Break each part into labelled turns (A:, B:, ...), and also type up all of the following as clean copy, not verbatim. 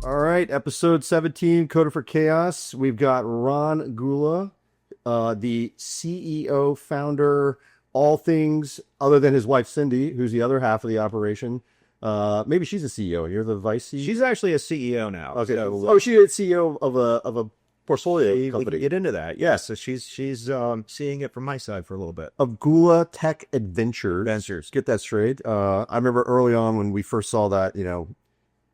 A: All right, episode 17, Coder for Chaos. We've got Ron Gula, the CEO, founder, all things other than his wife, Cindy, who's the other half of the operation. Maybe she's a CEO. You're the vice CEO?
B: She's actually a CEO now.
A: Okay.
B: So,
A: Oh, she's CEO of a portfolio company.
B: get into that. Yes. So she's seeing it from my side for a little bit.
A: Of Gula Tech Adventures.
B: Ventures.
A: Get that straight. I remember early on when we first saw that,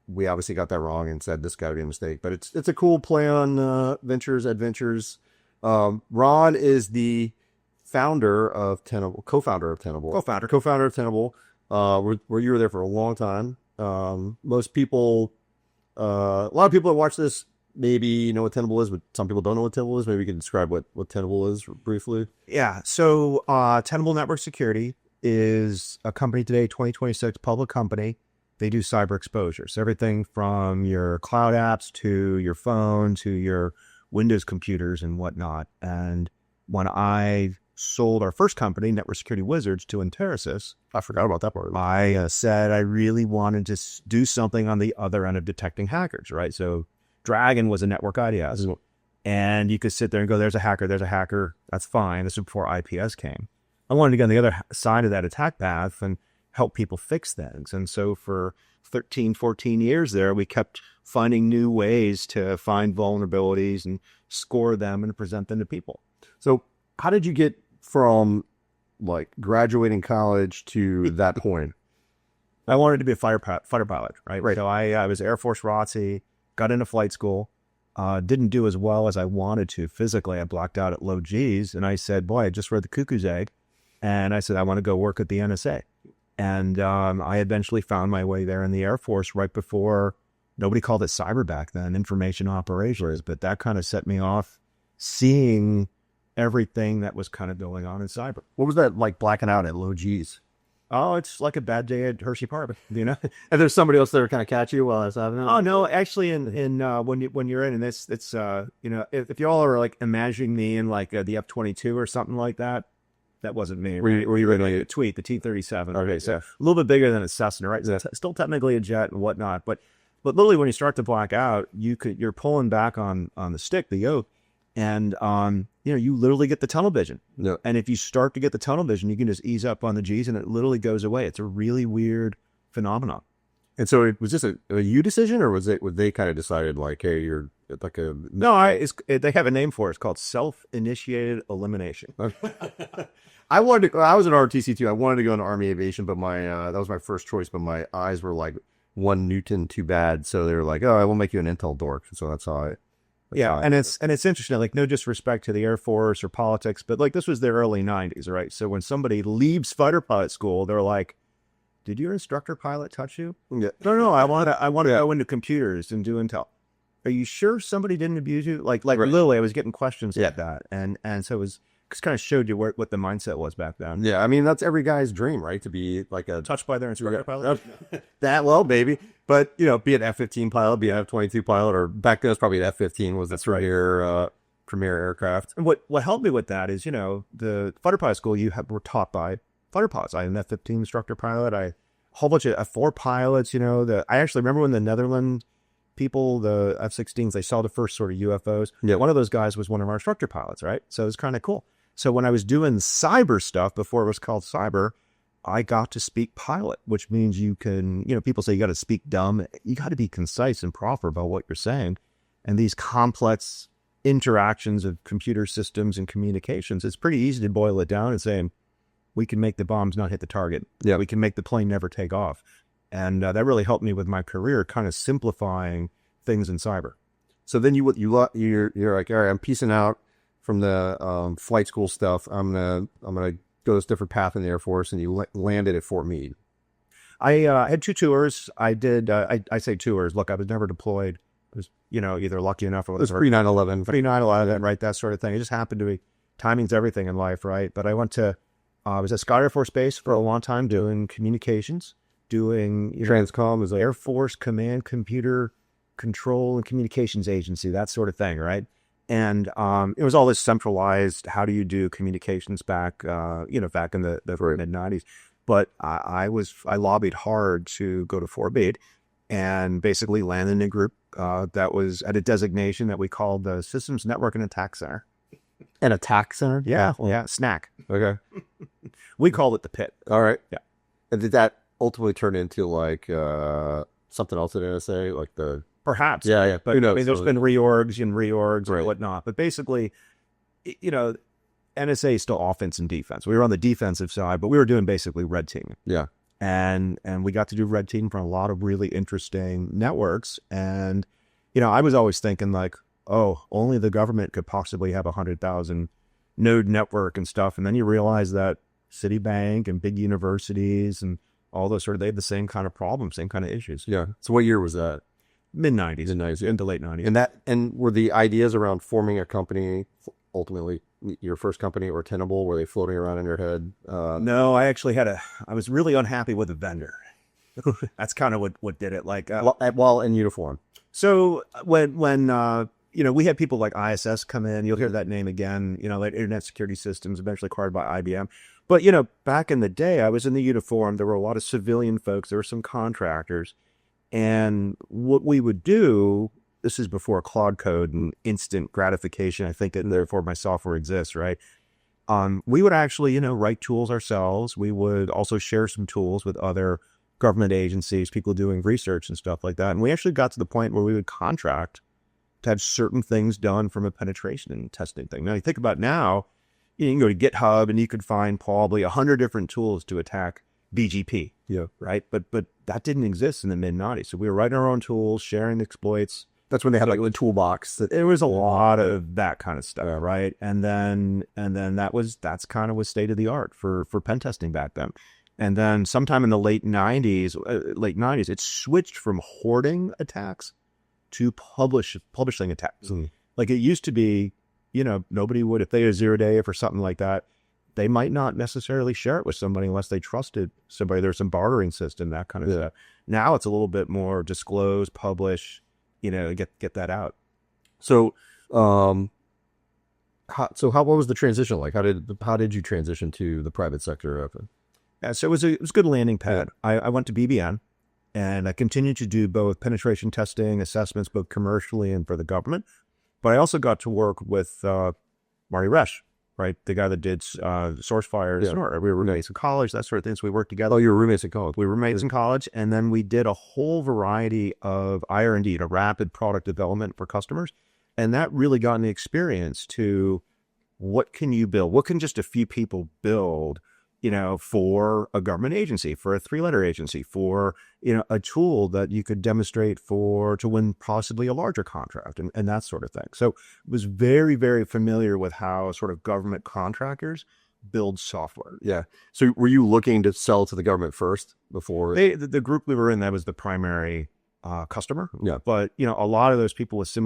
A: we obviously got that wrong and said this got to be a mistake, but it's a cool play on ventures, adventures. Ron is the founder of Tenable, co-founder of Tenable. Co-founder of Tenable, where you were there for a long time. Most people, a lot of people that watch this maybe know what Tenable is, but some people don't know what Tenable is. Maybe you can describe what Tenable is briefly.
B: Yeah. So Tenable Network Security is a company today, 2026 public company. They do cyber exposure. So everything from your cloud apps to your phone to your Windows computers and whatnot. And when I sold our first company, Network Security Wizards, to Enterasys,
A: I forgot about that part.
B: I said I really wanted to do something on the other end of detecting hackers, right? So Dragon was a network IDS. And you could sit there and go, there's a hacker. That's fine. This was before IPS came. I wanted to get on the other side of that attack path and help people fix things. And so for 13, 14 years there, we kept finding new ways to find vulnerabilities and score them and present them to people.
A: So how did you get from like graduating college to that point?
B: I wanted to be a fighter pilot, right? So I was Air Force ROTC, got into flight school, didn't do as well as I wanted to physically. I blocked out at low G's, and I said, boy, I just read the cuckoo's egg. And I said, I want to go work at the NSA. And I eventually found my way there in the Air Force right before, nobody called it cyber back then, information operations, but that kind of set me off seeing everything that was kind of going on in cyber.
A: What was that like blacking out at low G's?
B: Oh, it's like a bad day at Hershey Park,
A: And there's somebody else there to kind of catch you while it's happening?
B: Oh, no, actually when you're in this, it's, if y'all are like imagining me in like the F-22 or something like that, that wasn't me.
A: Were you ready
B: to tweet the T-37?
A: Okay, so
B: a little bit bigger than a Cessna, right?
A: Yeah.
B: Still technically a jet and whatnot, but literally when you start to black out, you're pulling back on the stick, the yoke, and you literally get the tunnel vision.
A: Yeah.
B: And if you start to get the tunnel vision, you can just ease up on the G's, and it literally goes away. It's a really weird phenomenon.
A: And so was this a you decision, or was they kind of decided like, hey, you're like a...
B: No, they have a name for it. It's called self-initiated elimination.
A: I was an ROTC too. I wanted to go into Army Aviation, but that was my first choice, but my eyes were like 1 Newton too bad. So they were like, oh, I will make you an Intel dork. So that's how
B: and it's interesting, like no disrespect to the Air Force or politics, but like this was the early 90s, right? So when somebody leaves fighter pilot school, they're like, did your instructor pilot touch you?
A: Yeah.
B: No, I want to go into computers and do Intel. Are you sure somebody didn't abuse you? Like right. Literally, I was getting questions like that. And so it was just kind of showed you what the mindset was back then.
A: Yeah, I mean, that's every guy's dream, right? To be like a...
B: touched by their instructor pilot?
A: That well, baby. But, be an F-15 pilot, be an F-22 pilot, or back then it was probably an F-15 was the premier aircraft.
B: And what helped me with that is, the fighter pilot school were taught by fighter pilots. I had an F-15 instructor pilot. A whole bunch of F-4 pilots, I actually remember when the Netherlands people, the F-16s, they saw the first sort of UFOs.
A: Yeah.
B: One of those guys was one of our instructor pilots, right? So it was kind of cool. So when I was doing cyber stuff before it was called cyber, I got to speak pilot, which means you can, people say you got to speak dumb. You got to be concise and proper about what you're saying. And these complex interactions of computer systems and communications, it's pretty easy to boil it down and say, we can make the bombs not hit the target.
A: Yeah.
B: We can make the plane never take off. And that really helped me with my career, kind of simplifying things in cyber.
A: So then you're like, all right, I'm piecing out from the flight school stuff. I'm gonna go this different path in the Air Force, and you landed at Fort Meade.
B: I had 2 tours. I did. I say tours. Look, I was never deployed. I was either lucky enough or whatever.
A: It was pre-9/11.
B: Pre-9/11, right? That sort of thing. It just happened to be timing's everything in life, right? But I went to. I was at Scott Air Force Base for a long time doing communications. Doing
A: Transcom is
B: Air Force Command Computer Control and Communications Agency, that sort of thing, right? And it was all this centralized. How do you do communications back, back in the mid '90s? But I lobbied hard to go to Fort Meade and basically land in a group that was at a designation that we called the Systems Network and Attack Center.
A: An attack center?
B: Yeah, SNAC.
A: Okay.
B: We called it the Pit.
A: All right.
B: Yeah.
A: And did that ultimately turn into like something else at NSA? Like the
B: Perhaps.
A: Yeah.
B: But
A: Who knows?
B: I mean, there's been reorgs and
A: Right.
B: and whatnot. But basically, NSA is still offense and defense. We were on the defensive side, but we were doing basically red teaming.
A: Yeah.
B: And we got to do red team for a lot of really interesting networks. And, I was always thinking like, oh, only the government could possibly have 100,000 node network and stuff. And then you realize that Citibank and big universities and all those they have the same kind of problems, same kind of issues.
A: Yeah. So what year was that?
B: Mid-90s.
A: Mid-90s.
B: Into late 90s.
A: And were the ideas around forming a company, ultimately your first company or Tenable, were they floating around in your head?
B: No, I actually I was really unhappy with the vendor. That's kind of what did it. Like,
A: while in uniform.
B: So when we had people like ISS come in, you'll hear that name again, like Internet Security Systems, eventually acquired by IBM. But, back in the day, I was in the uniform. There were a lot of civilian folks. There were some contractors. And what we would do, this is before Cloud Code and instant gratification, I think, and therefore my software exists, right? We would actually, write tools ourselves. We would also share some tools with other government agencies, people doing research and stuff like that. And we actually got to the point where we would contract to have certain things done from a penetration and testing thing. Now, you think about now, you can go to GitHub and you could find probably 100 different tools to attack BGP.
A: Yeah.
B: Right. But that didn't exist in the mid-90s. So we were writing our own tools, sharing exploits.
A: That's when they had like the toolbox.
B: There was a lot of that kind of stuff. Right. And then that's kind of was state of the art for pen testing back then. And then sometime in the late 90s, it switched from hoarding attacks to publishing attacks.
A: Mm.
B: Like it used to be, nobody would, if they had a 0-day or something like that, they might not necessarily share it with somebody unless they trusted somebody. There's some bartering system, that kind of stuff. Now it's a little bit more disclose, publish, get that out.
A: So, what was the transition like? How did you transition to the private sector of it?
B: Yeah, so it was a good landing pad. I went to BBN and I continued to do both penetration testing assessments, both commercially and for the government. But I also got to work with Marty Resch, right? The guy that did SourceFire.
A: Yeah.
B: We were roommates in college, that sort of thing. So we worked together.
A: Oh, you were roommates in college.
B: We were roommates in college. And then we did a whole variety of IR&D, a rapid product development for customers. And that really got me experience to what can you build? What can just a few people build, for a government agency, for a 3-letter agency, for, a tool that you could demonstrate to win possibly a larger contract and that sort of thing. So it was very, very familiar with how sort of government contractors build software.
A: Yeah. So were you looking to sell to the government first before?
B: The group we were in, that was the primary customer.
A: Yeah.
B: But, a lot of those people with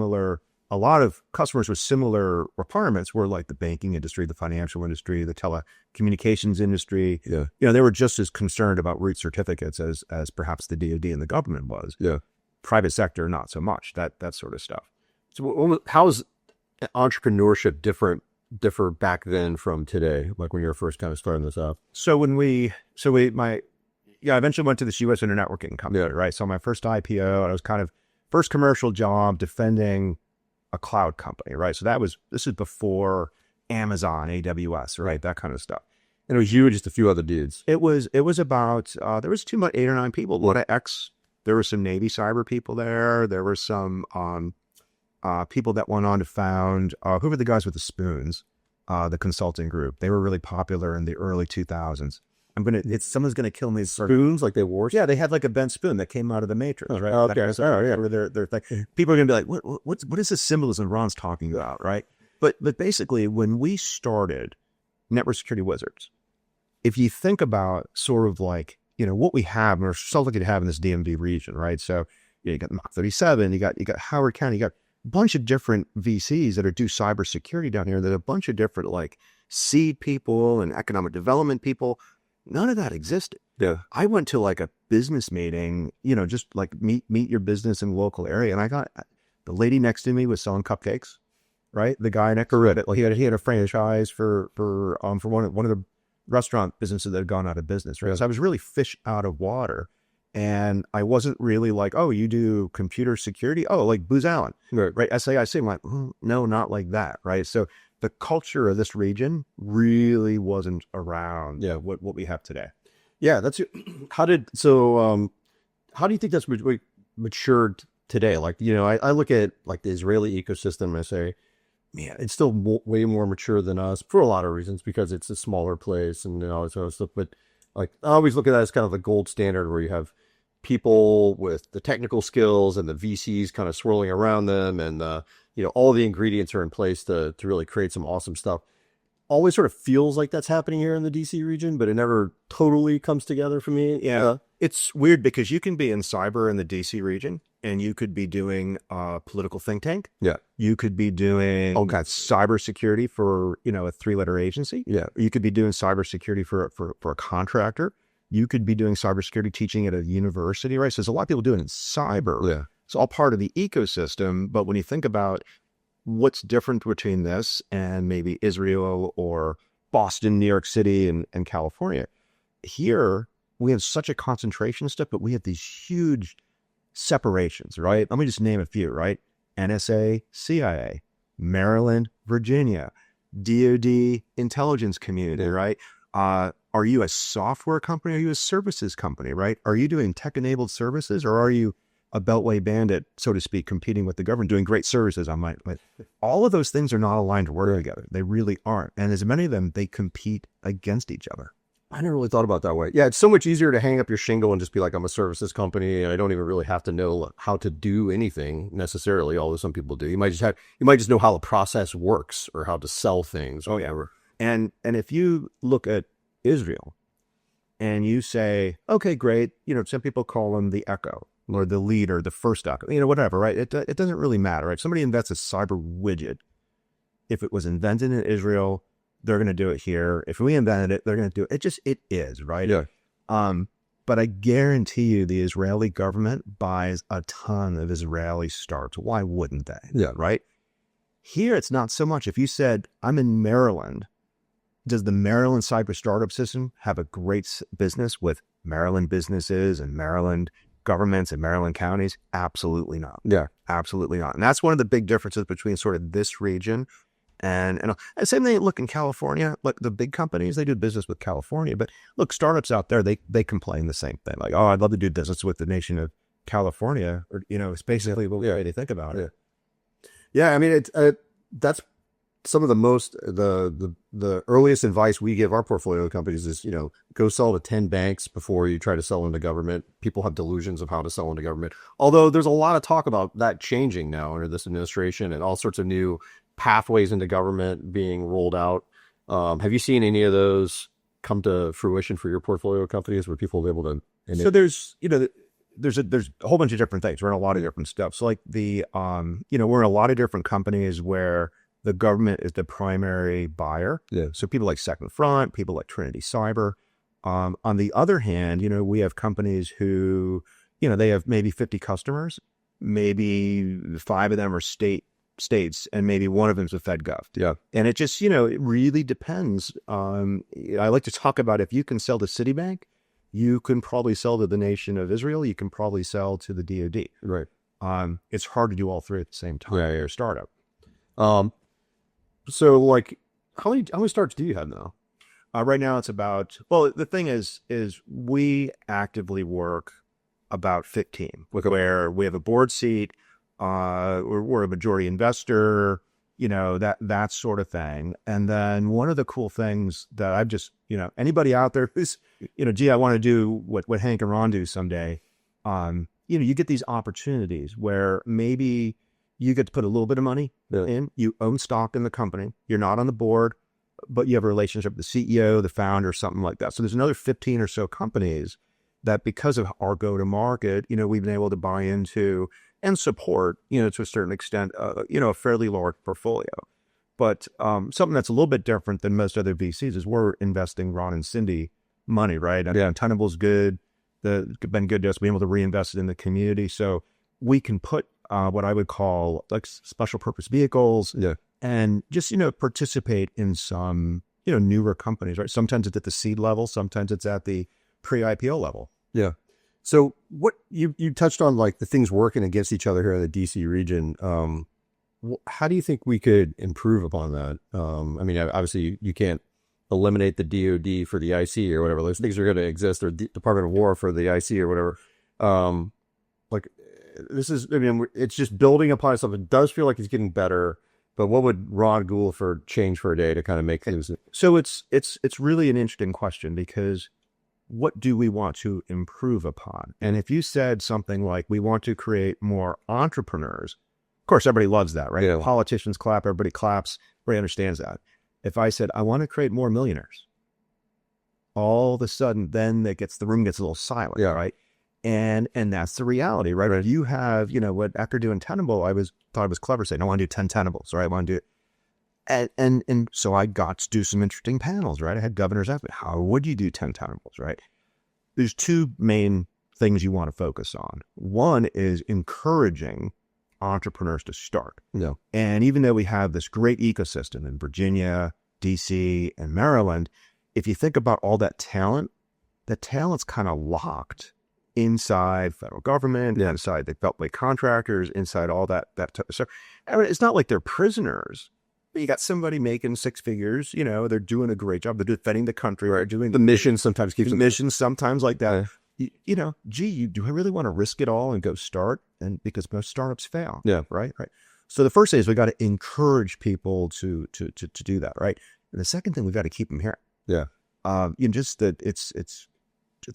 B: a lot of customers with similar requirements were like the banking industry, the financial industry, the telecommunications industry.
A: Yeah.
B: They were just as concerned about root certificates as perhaps the DoD and the government was.
A: Yeah.
B: Private sector, not so much, that sort of stuff.
A: So how is entrepreneurship differ back then from today? Like when you were first kind of starting this up?
B: So I eventually went to this U.S. Networking company, right? So my first IPO, I was kind of first commercial job defending a cloud company, right? So this is before Amazon, AWS, right? That kind of stuff.
A: And it was you and just a few other dudes.
B: It was about, there was 8 or 9 people, a lot of there were some Navy cyber people there. There were some people that went on to found, who were the guys with the spoons? The consulting group. They were really popular in the early 2000s. Someone's gonna kill me.
A: Spoons, like they wore?
B: Yeah, they had like a bent spoon that came out of the Matrix, right?
A: Oh, okay.
B: Their thing. People are gonna be like, what is this symbolism Ron's talking about, right? But basically, when we started Network Security Wizards, if you think about sort of like, what we have, and we're so lucky to have in this DMV region, right? So you got Mach 37, you got Howard County, you got a bunch of different VCs that do cybersecurity down here. There's a bunch of different like seed people and economic development people. None of that existed.
A: Yeah.
B: I went to like a business meeting, just like meet your business in the local area. And I got the lady next to me was selling cupcakes, right? The guy next to it, like he had a franchise for one of the restaurant businesses that had gone out of business, right?
A: Yeah.
B: So I was really fish out of water. And I wasn't really like, oh, you do computer security? Oh, like Booz Allen, right? SAIC. I'm like, no, not like that, right? So the culture of this region really wasn't around what we have today.
A: Yeah, that's how do you think that's matured today? Like, I look at like the Israeli ecosystem and I say, man, it's still way more mature than us for a lot of reasons because it's a smaller place and all this other stuff. But like, I always look at that as kind of the gold standard where you have people with the technical skills and the VCs kind of swirling around them, and all the ingredients are in place to really create some awesome stuff. Always sort of feels like that's happening here in the DC region, but it never totally comes together for me.
B: Yeah. It's weird because you can be in cyber in the DC region and you could be doing a political think tank.
A: Yeah.
B: You could be doing cybersecurity for, a 3-letter agency.
A: Yeah.
B: You could be doing cybersecurity for a contractor. You could be doing cybersecurity teaching at a university, right? So there's a lot of people doing it in cyber.
A: Yeah.
B: It's all part of the ecosystem. But when you think about what's different between this and maybe Israel or Boston, New York City, and California, here we have such a concentration of stuff, but we have these huge separations, right? Let me just name a few, right? NSA, CIA, Maryland, Virginia, DoD intelligence community, right? Are you a software company? Are you a services company, right? Are you doing tech-enabled services, or are you a beltway bandit, so to speak, competing with the government, doing great services? All of those things are not aligned to work together. They really aren't. And as many of them, they compete against each other.
A: I never really thought about that way. Yeah, it's so much easier to hang up your shingle and just be like, I'm a services company, and I don't even really have to know how to do anything necessarily, although some people do. You might just know how the process works or how to sell things.
B: Oh, yeah. And if you look at Israel and you say, okay, great, some people call them the Echo or the lead or the first Echo, whatever, right? It doesn't really matter, right? Somebody invents a cyber widget. If it was invented in Israel, they're going to do it here. If we invented it, they're going to do it. It is, right?
A: Yeah.
B: But I guarantee you the Israeli government buys a ton of Israeli startups. Why wouldn't they?
A: Yeah.
B: Right? Here, it's not so much. If you said, I'm in Maryland, does the Maryland cyber startup system have a great business with Maryland businesses and Maryland governments and Maryland counties? Absolutely not.
A: Yeah.
B: Absolutely not. And that's one of the big differences between sort of this region and same thing. Look, in California, look, the big companies, they do business with California, but look, startups out there, they complain the same thing. Like, oh, I'd love to do business with the nation of California, or it's basically the way they think about it.
A: Yeah, I mean, that's some of the most the earliest advice we give our portfolio companies is, go sell to 10 banks before you try to sell into government. People have delusions of how to sell into government. Although there's a lot of talk about that changing now under this administration and all sorts of new pathways into government being rolled out. Have you seen any of those come to fruition for your portfolio companies where people are able to?
B: So there's a whole bunch of different things. We're in a lot of different stuff. So like we're in a lot of different companies where the government is the primary buyer.
A: Yeah.
B: So people like Second Front, people like Trinity Cyber. On the other hand, we have companies who, they have maybe 50 customers, maybe 5 of them are states, and maybe one of them is a FedGov.
A: Yeah.
B: And it just, it really depends. I like to talk about, if you can sell to Citibank, you can probably sell to the nation of Israel. You can probably sell to the DoD.
A: Right.
B: It's hard to do all three at the same time.
A: Yeah,
B: You're a startup.
A: So like, how many startups do you have now?
B: Right now it's about, well, the thing is we actively work about 15, where we have a board seat, we're a majority investor, that sort of thing. And then one of the cool things that I've just, anybody out there who's, gee, I want to do what Hank and Ron do someday. You get these opportunities where maybe you get to put a little bit of money in, you own stock in the company, you're not on the board, but you have a relationship with the CEO, the founder, something like that. So there's another 15 or so companies that, because of our go-to-market, we've been able to buy into and support, to a certain extent, a fairly large portfolio. But something that's a little bit different than most other VCs is we're investing Ron and Cindy money, right? Tenable's good. Been good to us, being able to reinvest it in the community. So we can put what I would call like special purpose vehicles, and just, participate in some, newer companies, right? Sometimes it's at the seed level, sometimes it's at the pre-IPO level.
A: Yeah. So what you touched on, like the things working against each other here in the DC region. How do you think we could improve upon that? I mean, obviously you can't eliminate the DoD for the IC or whatever. Those things are going to exist, or Department of War for the IC or whatever. Like this is, I mean, it's just building upon itself. It does feel like it's getting better, but what would Ron Gula for change for a day to kind of make things?
B: So it's really an interesting question, because what do we want to improve upon? And if you said something like, we want to create more entrepreneurs, of course, everybody loves that, right?
A: Yeah.
B: Politicians clap, everybody claps, everybody understands that. If I said, I want to create more millionaires, all of a sudden, then the room gets a little silent, right? And that's the reality, right? If you have, what after doing Tenable, thought it was clever saying, I want to do 10 Tenables, right? I want to do it. And so I got to do some interesting panels, right? I had governors ask me, how would you do 10 Tenables, right? There's two main things you want to focus on. One is encouraging entrepreneurs to start.
A: Yeah.
B: And even though we have this great ecosystem in Virginia, DC, and Maryland, if you think about all that talent's kind of locked inside federal government, inside the beltway contractors, inside all that type of stuff. I mean, it's not like they're prisoners. You got somebody making six figures, they're doing a great job. They're defending the country, right? Doing
A: The mission sometimes keeps
B: the mission sometimes like that. Do I really want to risk it all and go start? And because most startups fail.
A: Yeah.
B: Right. So the first thing is we got to encourage people to do that. Right. And the second thing, we've got to keep them here.
A: Yeah.
B: Just that it's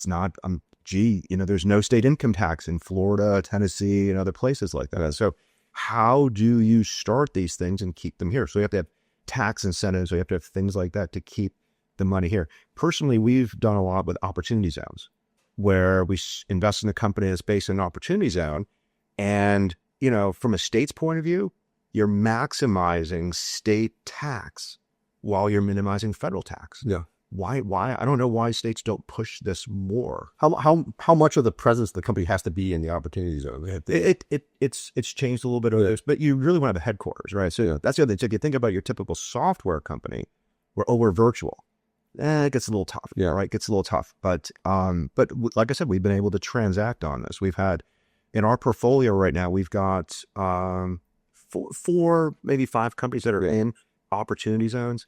B: not, there's no state income tax in Florida, Tennessee, and other places like that. So how do you start these things and keep them here? So you have to have tax incentives. So you have to have things like that to keep the money here. Personally, we've done a lot with opportunity zones, where we invest in a company that's based in an opportunity zone. And, from a state's point of view, you're maximizing state tax while you're minimizing federal tax.
A: Yeah.
B: Why? I don't know why states don't push this more.
A: How much of the presence the company has to be in the opportunity zone?
B: It's changed a little bit over this, but you really want to have a headquarters, right? So that's the other thing. So if you think about your typical software company, we're virtual. It gets a little tough.
A: Yeah.
B: Right. It gets a little tough. But like I said, we've been able to transact on this. We've had in our portfolio right now, we've got four, maybe five companies that are in opportunity zones.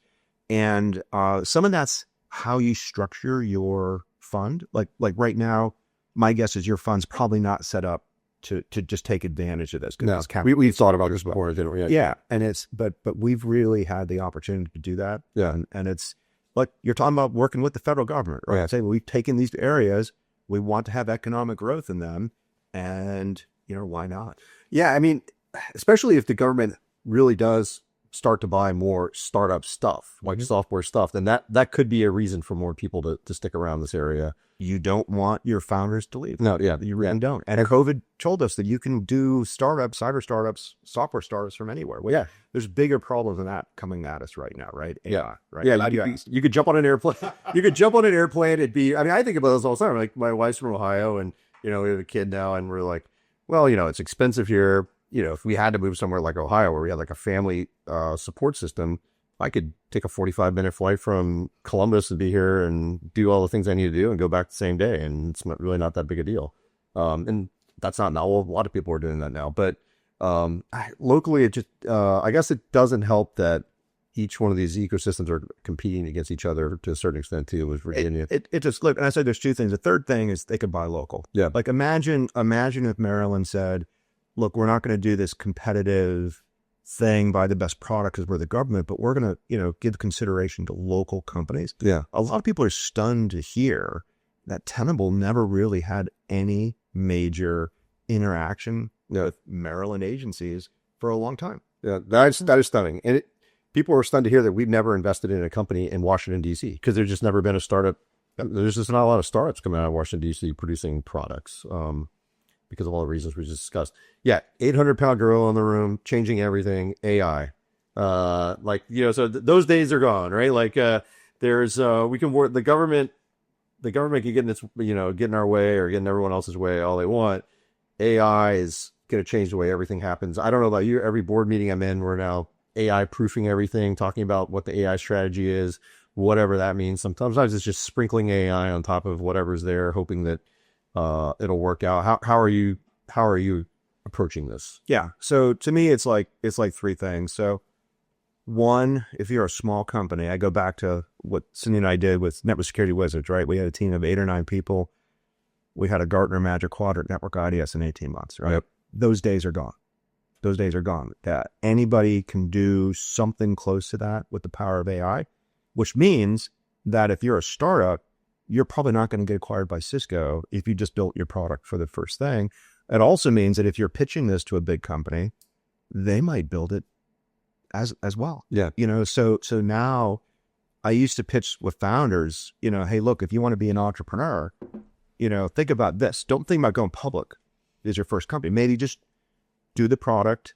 B: And some of that's how you structure your fund. Like right now, my guess is your fund's probably not set up to just take advantage of this.
A: No, we've thought about this before, didn't we?
B: Yeah. And but we've really had the opportunity to do that.
A: Yeah.
B: And it's like you're talking about working with the federal government, right? Say, we've taken these areas, we want to have economic growth in them, and why not?
A: Yeah, I mean, especially if the government really does start to buy more startup stuff, like software stuff, then that could be a reason for more people to stick around this area.
B: You don't want your founders to leave.
A: No, yeah.
B: You really don't. And COVID told us that you can do startups, cyber startups, software startups from anywhere. Well,
A: yeah.
B: There's bigger problems than that coming at us right now, right?
A: Yeah.
B: Right.
A: Yeah. You could jump on an airplane. You could jump on an airplane. I think about this all the time. Like, my wife's from Ohio, and, we have a kid now, and we're like, well, it's expensive here. If we had to move somewhere like Ohio, where we had like a family support system, I could take a 45-minute flight from Columbus and be here and do all the things I need to do and go back the same day. And it's really not that big a deal. And that's not now. A lot of people are doing that now. But locally, it just, I guess it doesn't help that each one of these ecosystems are competing against each other to a certain extent too with Virginia.
B: It just, look, and I said there's two things. The third thing is they could buy local.
A: Yeah.
B: Like imagine if Maryland said, look, we're not going to do this competitive thing, buy the best product because we're the government, but we're going to, give consideration to local companies.
A: Yeah.
B: A lot of people are stunned to hear that Tenable never really had any major interaction with Maryland agencies for a long time.
A: Yeah, that is stunning. And people are stunned to hear that we've never invested in a company in Washington, D.C. because there's just never been a startup. There's just not a lot of startups coming out of Washington, D.C. producing products. Because of all the reasons we just discussed. Yeah, 800-pound gorilla in the room, changing everything, AI. So those days are gone, right? Like, there's, we can work, the government can get in its, get in our way or get in everyone else's way all they want. AI is going to change the way everything happens. I don't know about you, every board meeting I'm in, we're now AI proofing everything, talking about what the AI strategy is, whatever that means. Sometimes it's just sprinkling AI on top of whatever's there, hoping that it'll work out. How are you approaching this?
B: Yeah. So to me, it's like three things. So one, if you're a small company, I go back to what Cindy and I did with Network Security Wizards, right? We had a team of 8 or 9 people. We had a Gartner Magic Quadrant network IDS in 18 months, right?
A: Yep.
B: Those days are gone. Those days are gone. Anybody can do something close to that with the power of AI, which means that if you're a startup, you're probably not going to get acquired by Cisco if you just built your product for the first thing. It also means that if you're pitching this to a big company, they might build it as well.
A: Yeah.
B: So now I used to pitch with founders, hey, look, if you want to be an entrepreneur, think about this. Don't think about going public as your first company. Maybe just do the product,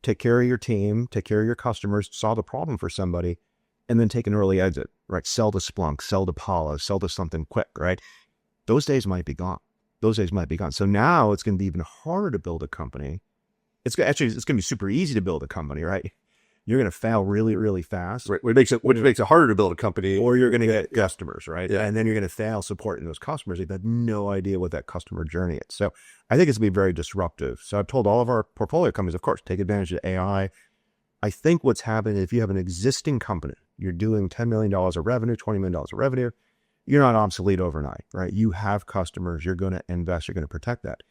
B: take care of your team, take care of your customers, solve a problem for somebody, and then take an early exit, right? Sell to Splunk, sell to Palo, sell to something quick, right? Those days might be gone. So now it's going to be even harder to build a company. It's going to be super easy to build a company, right? You're going to fail really, really fast.
A: Right. Which makes it harder to build a company.
B: Or you're going to get customers, right?
A: Yeah.
B: And then you're going to fail supporting those customers. You've had no idea what that customer journey is. So I think it's going to be very disruptive. So I've told all of our portfolio companies, of course, take advantage of AI. I think what's happening, if you have an existing company, you're doing $10 million of revenue, $20 million of revenue, you're not obsolete overnight, right? You have customers, you're going to invest, you're going to protect that.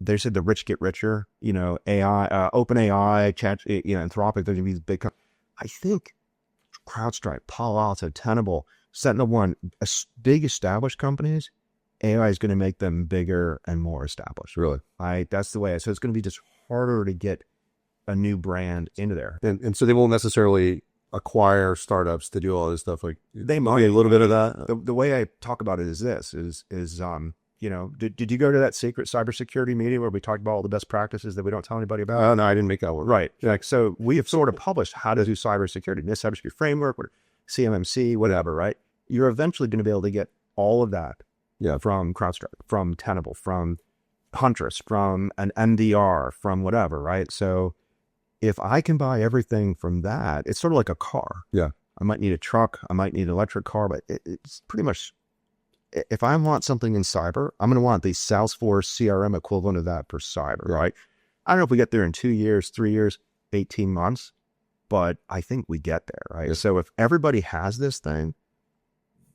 B: They said the rich get richer, AI, OpenAI, Chat, Anthropic, there's these big companies. I think CrowdStrike, Palo Alto, Tenable, SentinelOne, big established companies, AI is going to make them bigger and more established.
A: Really?
B: That's the way. So it's going to be just harder to get a new brand into there.
A: And so they won't necessarily acquire startups to do all this stuff. Like
B: they might
A: a little bit of that.
B: The way I talk about it is this: did you go to that secret cybersecurity meeting where we talked about all the best practices that we don't tell anybody about?
A: No, I didn't make that one.
B: Right. So we have sort of published how to do cybersecurity, this cybersecurity framework, CMMC, whatever. Right. You're eventually going to be able to get all of that. Yeah. From CrowdStrike, from Tenable, from Huntress, from an NDR, from whatever. Right. So if I can buy everything from that, it's sort of like a car.
A: Yeah.
B: I might need a truck. I might need an electric car, but it's pretty much, if I want something in cyber, I'm going to want the Salesforce CRM equivalent of that for cyber, right? I don't know if we get there in 2 years, 3 years, 18 months, but I think we get there, right? Yeah. So if everybody has this thing,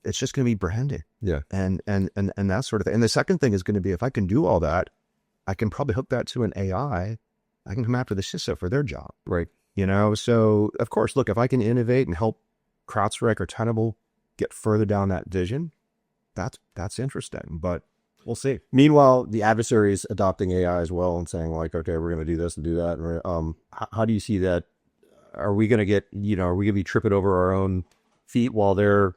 B: it's just going to be branded.
A: Yeah.
B: And that sort of thing. And the second thing is going to be, if I can do all that, I can probably hook that to an AI. I can come after the CISO for their job.
A: Right.
B: So of course, look, if I can innovate and help CrowdStrike or Tenable get further down that vision, that's interesting, but we'll see.
A: Meanwhile, the adversary is adopting AI as well and saying like, okay, we're going to do this and do that. How do you see that? Are we going to get, are we going to be tripping over our own feet while they're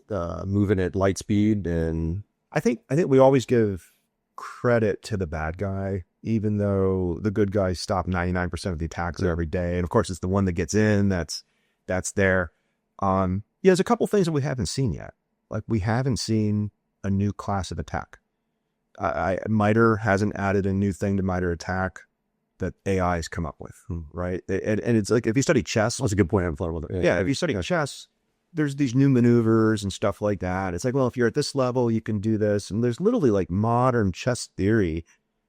A: moving at light speed? And
B: I think we always give credit to the bad guy, even though the good guys stop 99% of the attacks every day. And of course, it's the one that gets in that's there. There's a couple things that we haven't seen yet. Like we haven't seen a new class of attack. MITRE hasn't added a new thing to MITRE ATT&CK that AI has come up with, right? And it's like, if you study chess.
A: That's a good point. I'm flirting with it.
B: Yeah, if you study chess, there's these new maneuvers and stuff like that. It's like, well, if you're at this level, you can do this. And there's literally like modern chess theory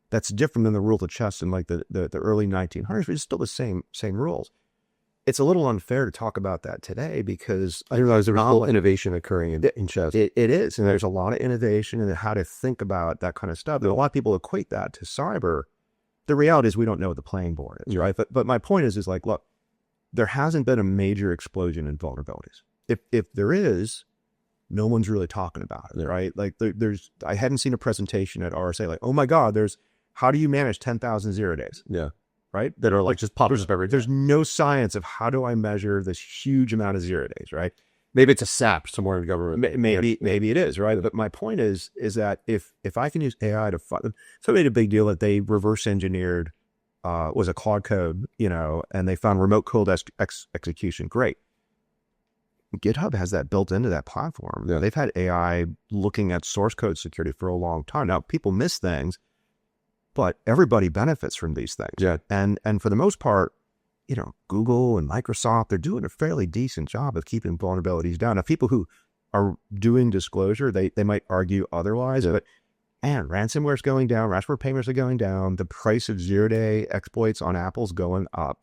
B: that's different than the rules of chess in like the early 1900s, but it's still the same rules. It's a little unfair to talk about that today because
A: I didn't realize there was a little innovation occurring in chess.
B: It is. And there's a lot of innovation and how to think about that kind of stuff. A lot of people equate that to cyber. The reality is we don't know what the playing board is, right? But my point is like, look, there hasn't been a major explosion in vulnerabilities. If there is, no one's really talking about it, right? Like I hadn't seen a presentation at RSA like, oh my God, how do you manage 10,000 0 days?
A: Yeah.
B: Right?
A: That are like just poppers up every day.
B: There's no science of how do I measure this huge amount of 0 days, right?
A: Maybe it's a SAP somewhere in the government.
B: Maybe it is, right? But my point is that if I can use AI to find, so they made a big deal that they reverse engineered, was a Claude code, and they found remote code execution. Great. GitHub has that built into that platform.
A: Yeah.
B: They've had AI looking at source code security for a long time. Now, people miss things, but everybody benefits from these things.
A: Yeah.
B: And for the most part, Google and Microsoft, they're doing a fairly decent job of keeping vulnerabilities down. Now, people who are doing disclosure, they might argue otherwise, but and ransomware's going down, ransomware payments are going down, the price of zero-day exploits on Apple's going up.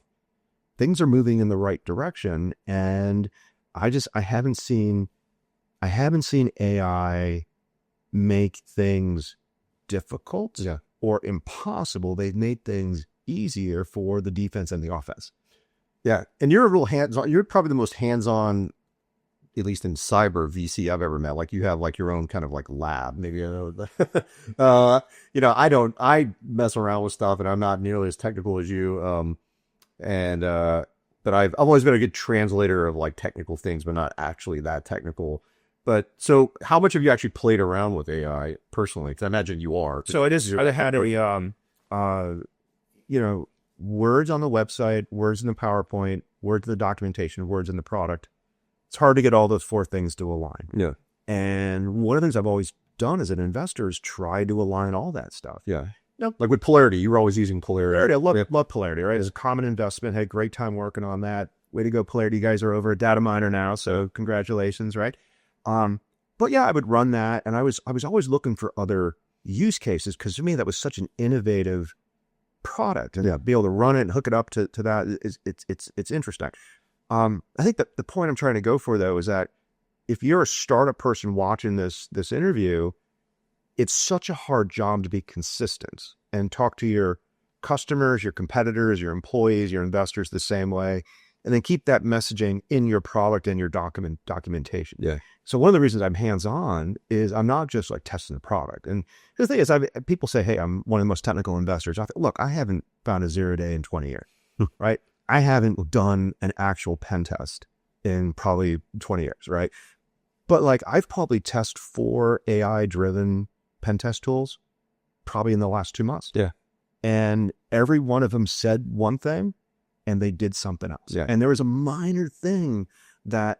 B: Things are moving in the right direction, and I haven't seen AI make things difficult or impossible. They've made things easier for the defense and the offense.
A: Yeah, and you're a real hands-on. You're probably the most hands-on, at least in cyber VC I've ever met. Like you have like your own kind of like lab, maybe. I mess around with stuff, and I'm not nearly as technical as you. But I've always been a good translator of like technical things, but not actually that technical. But so how much have you actually played around with AI personally? Because I imagine you are.
B: So it is, I had words on the website, words in the PowerPoint, words in the documentation, words in the product. It's hard to get all those four things to align.
A: Yeah.
B: And one of the things I've always done as an investor is try to align all that stuff.
A: Yeah. Like with Polarity, you were always using Polarity.
B: I love Polarity, right? It's a common investment. Had a great time working on that. Way to go, Polarity. You guys are over at Data Miner now, so congratulations, right? But yeah, I would run that, and I was always looking for other use cases because to me that was such an innovative product, and be able to run it and hook it up to that it's interesting. I think that the point I'm trying to go for though is that if you're a startup person watching this interview, it's such a hard job to be consistent and talk to your customers, your competitors, your employees, your investors the same way, and then keep that messaging in your product and your documentation.
A: Yeah.
B: So one of the reasons I'm hands-on is I'm not just like testing the product. And the thing is, people say, hey, I'm one of the most technical investors. Look, I haven't found a 0 day in 20 years, right? I haven't done an actual pen test in probably 20 years, right? But like I've probably tested 4 AI-driven pen test tools probably in the last 2 months.
A: Yeah.
B: And every one of them said one thing and they did something else.
A: Yeah.
B: And there was a minor thing that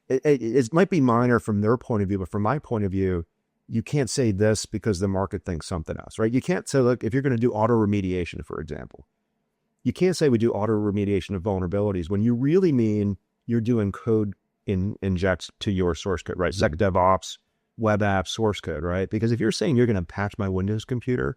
B: it might be minor from their point of view, but from my point of view, you can't say this because the market thinks something else, right? You can't say, look, if you're going to do auto remediation, for example, you can't say we do auto remediation of vulnerabilities when you really mean you're doing code injects to your source code, right? Sec DevOps, web app, source code, right? Because if you're saying you're going to patch my Windows computer,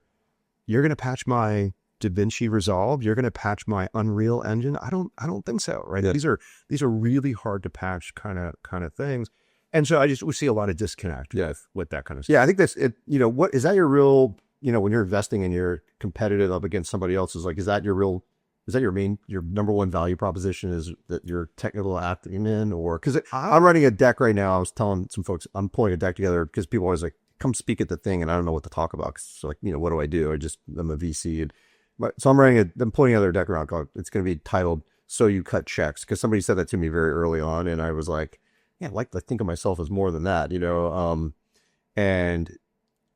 B: you're going to patch my DaVinci Resolve, you're going to patch my Unreal Engine. I don't think so, right? Yeah. These are really hard to patch kind of things. And so we see a lot of disconnect with that kind of stuff.
A: Yeah, I think that's it. What is that your real, when you're investing and you're competitive up against somebody else's, like, is that your number one value proposition is that you're technical acumen? Or because I'm running a deck right now. I was telling some folks I'm pulling a deck together because people always like, come speak at the thing and I don't know what to talk about. So like, what do I do? I'm a VC. So I'm pulling another deck around called, it's going to be titled, So You Cut Checks. Because somebody said that to me very early on. And I was like, yeah, I like to think of myself as more than that,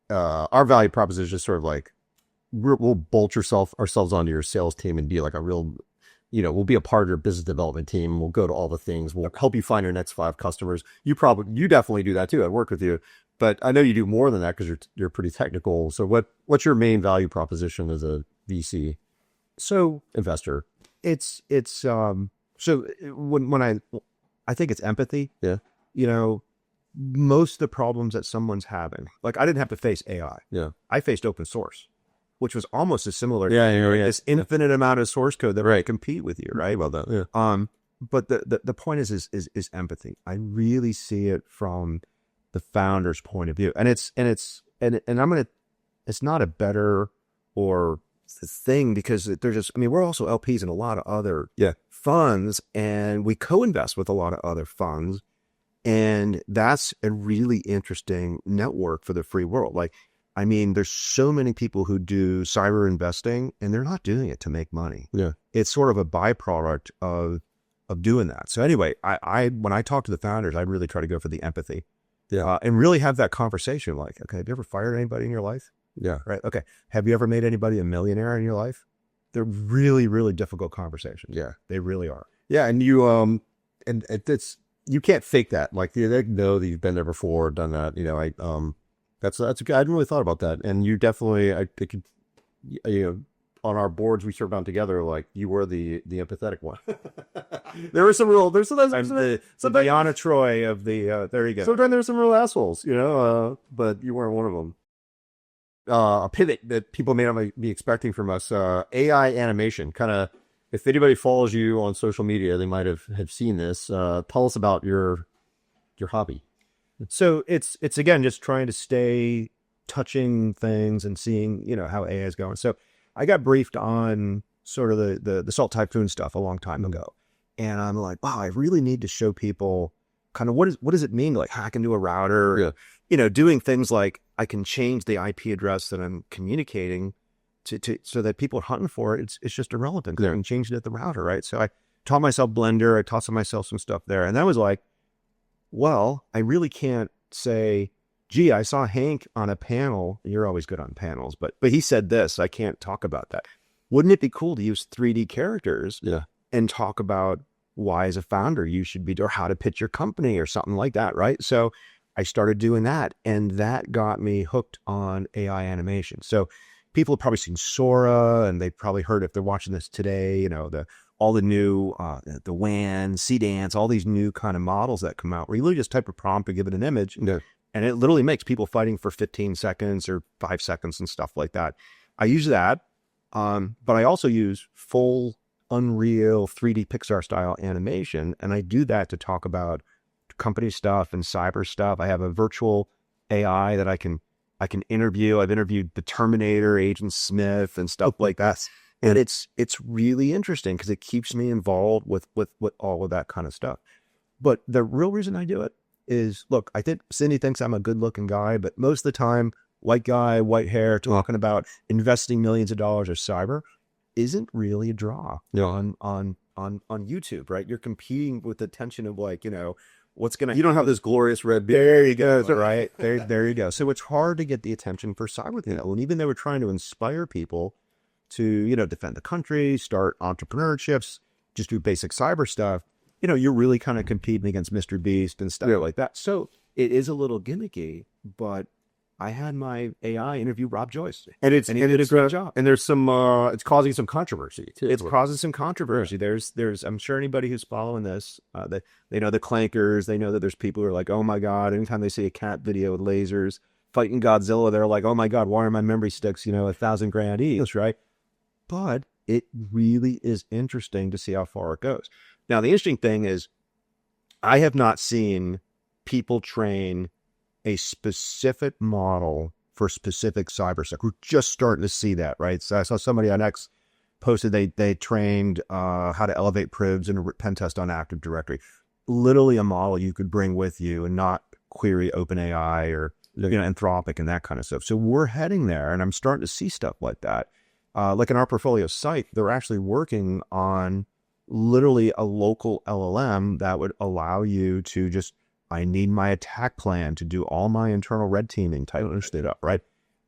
A: our value proposition is sort of like, we'll bolt ourselves onto your sales team and be like a real, we'll be a part of your business development team. We'll go to all the things. We'll help you find your next 5 customers. You definitely do that too. I work with you, but I know you do more than that because you're pretty technical. So what's your main value proposition as a VC?
B: So
A: investor.
B: It's so when I think it's empathy.
A: Yeah.
B: Most of the problems that someone's having, like I didn't have to face AI.
A: Yeah.
B: I faced open source, which was almost as similar.
A: Yeah.
B: This infinite amount of source code that would compete with you, right?
A: Well, that, yeah.
B: But the point is empathy. I really see it from the founder's point of view, and it's not a better or thing because we're also LPs in a lot of other funds, and we co-invest with a lot of other funds, and that's a really interesting network for the free world. Like, there's so many people who do cyber investing and they're not doing it to make money.
A: Yeah.
B: It's sort of a byproduct of doing that. So anyway, when I talk to the founders, I really try to go for the empathy.
A: Yeah.
B: And really have that conversation. Like, okay, have you ever fired anybody in your life?
A: Yeah.
B: Right. Okay. Have you ever made anybody a millionaire in your life? They're really, really difficult conversations.
A: Yeah.
B: They really are.
A: Yeah. And you, and it's, you can't fake that. Like they know that you've been there before, done that. That's good. I hadn't really thought about that. And you definitely, on our boards we served on together, like you were the empathetic one. There were some real. There's sometimes
B: the Diana Troy of the. There you go.
A: Sometimes there's some real assholes, but you weren't one of them. A pivot that people may not be expecting from us. AI animation, kind of. If anybody follows you on social media, they might have seen this. Tell us about your hobby.
B: So it's again just trying to stay touching things and seeing how AI is going. So I got briefed on sort of the Salt Typhoon stuff a long time ago, and I'm like, wow, I really need to show people kind of what does it mean to like hack into a router, doing things like I can change the IP address that I'm communicating to so that people are hunting for it. It's just irrelevant because I can change it at the router, right? So I taught myself Blender, I taught myself some stuff there, and that was like, well, I really can't say, gee, I saw Hank on a panel. You're always good on panels, but he said this. I can't talk about that. Wouldn't it be cool to use 3D characters and talk about why as a founder you should be, or how to pitch your company or something like that, right? So I started doing that, and that got me hooked on AI animation. So people have probably seen Sora, and they've probably heard, if they're watching this today, all the new, the WAN, CDance, all these new kind of models that come out where you literally just type a prompt or give it an image, and it literally makes people fighting for 15 seconds or 5 seconds and stuff like that. I use that, but I also use full Unreal 3D Pixar style animation, and I do that to talk about company stuff and cyber stuff. I have a virtual AI that I can interview. I've interviewed the Terminator, Agent Smith, and stuff like that. And it's really interesting because it keeps me involved with all of that kind of stuff. But the real reason I do it is, look, I think Cindy thinks I'm a good looking guy, but most of the time, white guy, white hair, talking about investing millions of dollars or cyber isn't really a draw on YouTube, right? You're competing with the tension of like, what's going to...
A: You don't have this glorious red beard.
B: There you go, right? There you go. So it's hard to get the attention for cyber. And even though we're trying to inspire people to, defend the country, start entrepreneurships, just do basic cyber stuff, you're really kind of competing against Mr. Beast and stuff like that. So it is a little gimmicky, but I had my AI interview Rob Joyce, and he did a great job.
A: And there's some, it's causing some controversy too.
B: It's causing some controversy. There's, I'm sure anybody who's following this, they know the clankers. They know that there's people who are like, oh my God, anytime they see a cat video with lasers fighting Godzilla, they're like, oh my God, why are my memory sticks, $1,000 each, right? But it really is interesting to see how far it goes. Now, the interesting thing is I have not seen people train a specific model for specific cyber stuff. We're just starting to see that, right? So I saw somebody on X posted they trained how to elevate pribs in a pen test on Active Directory. Literally a model you could bring with you and not query OpenAI or Anthropic and that kind of stuff. So we're heading there, and I'm starting to see stuff like that. Like in our portfolio site, they're actually working on literally a local LLM that would allow you to just, I need my attack plan to do all my internal red teaming, tighten it up, right?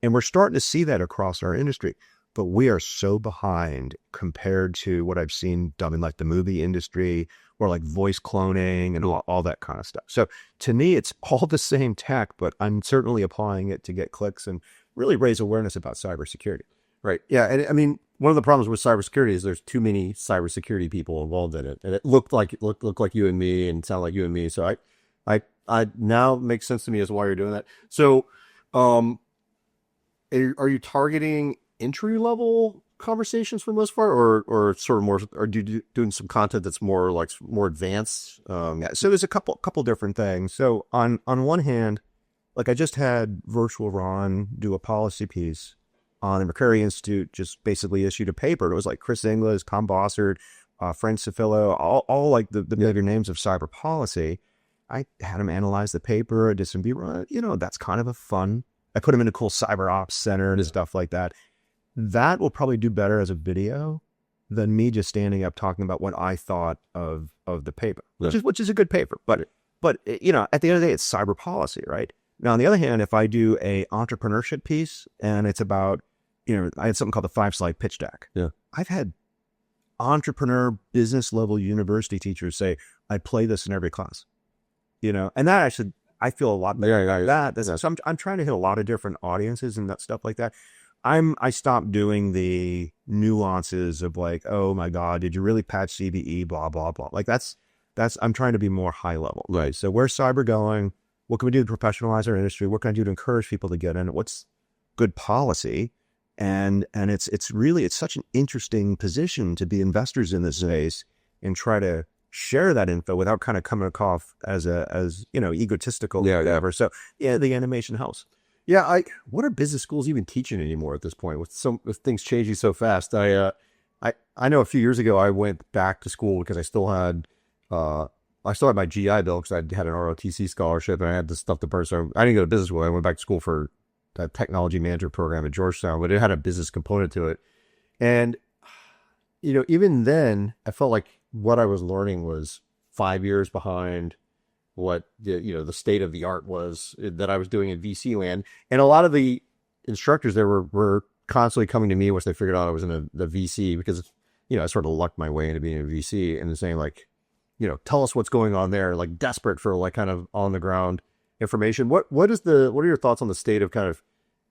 B: And we're starting to see that across our industry, but we are so behind compared to what I've seen done in like the movie industry or like voice cloning and all that kind of stuff. So to me, it's all the same tech, but I'm certainly applying it to get clicks and really raise awareness about cybersecurity.
A: Right. Yeah. And I mean, one of the problems with cybersecurity is there's too many cybersecurity people involved in it. And it looked like you and me and sounded like you and me. So I now makes sense to me as to why you're doing that. So, are you targeting entry level conversations for the most part, or sort of more, or doing some content that's more like more advanced?
B: Yeah, so there's a couple different things. So on one hand, like I just had Virtual Ron do a policy piece on the McCurry Institute, just basically issued a paper. It was like Chris Inglis, Tom Bossert, Frank Cifillo, all like the bigger names of cyber policy. I had him analyze the paper. I did some B-run. That's kind of a fun. I put him in a cool cyber ops center and stuff like that. That will probably do better as a video than me just standing up talking about what I thought of the paper, which is a good paper. But at the end of the day, it's cyber policy, right? Now, on the other hand, if I do a entrepreneurship piece and it's about, I had something called the 5-slide pitch deck.
A: Yeah.
B: I've had entrepreneur business level university teachers say, I play this in every class. And that actually, I feel a lot better about that. So I'm trying to hit a lot of different audiences and that stuff like that. I stopped doing the nuances of like, oh my God, did you really patch CVE, blah, blah, blah. Like I'm trying to be more high level.
A: Right.
B: So where's cyber going? What can we do to professionalize our industry? What can I do to encourage people to get in? What's good policy? And it's really, it's such an interesting position to be investors in this space and try to share that info without kind of coming off as egotistical or whatever. So yeah, the animation helps.
A: Yeah, what are business schools even teaching anymore at this point with things changing so fast? I know a few years ago I went back to school because I still had my GI Bill because I had an ROTC scholarship and I had the stuff to burn. So I didn't go to business school. I went back to school for that technology manager program at Georgetown, but it had a business component to it. And even then, I felt like what I was learning was 5 years behind what the state of the art was that I was doing in VC land. And a lot of the instructors there were constantly coming to me once they figured out I was in the VC because, I sort of lucked my way into being a VC and saying like, tell us what's going on there, like desperate for like kind of on the ground information. What are your thoughts on the state of kind of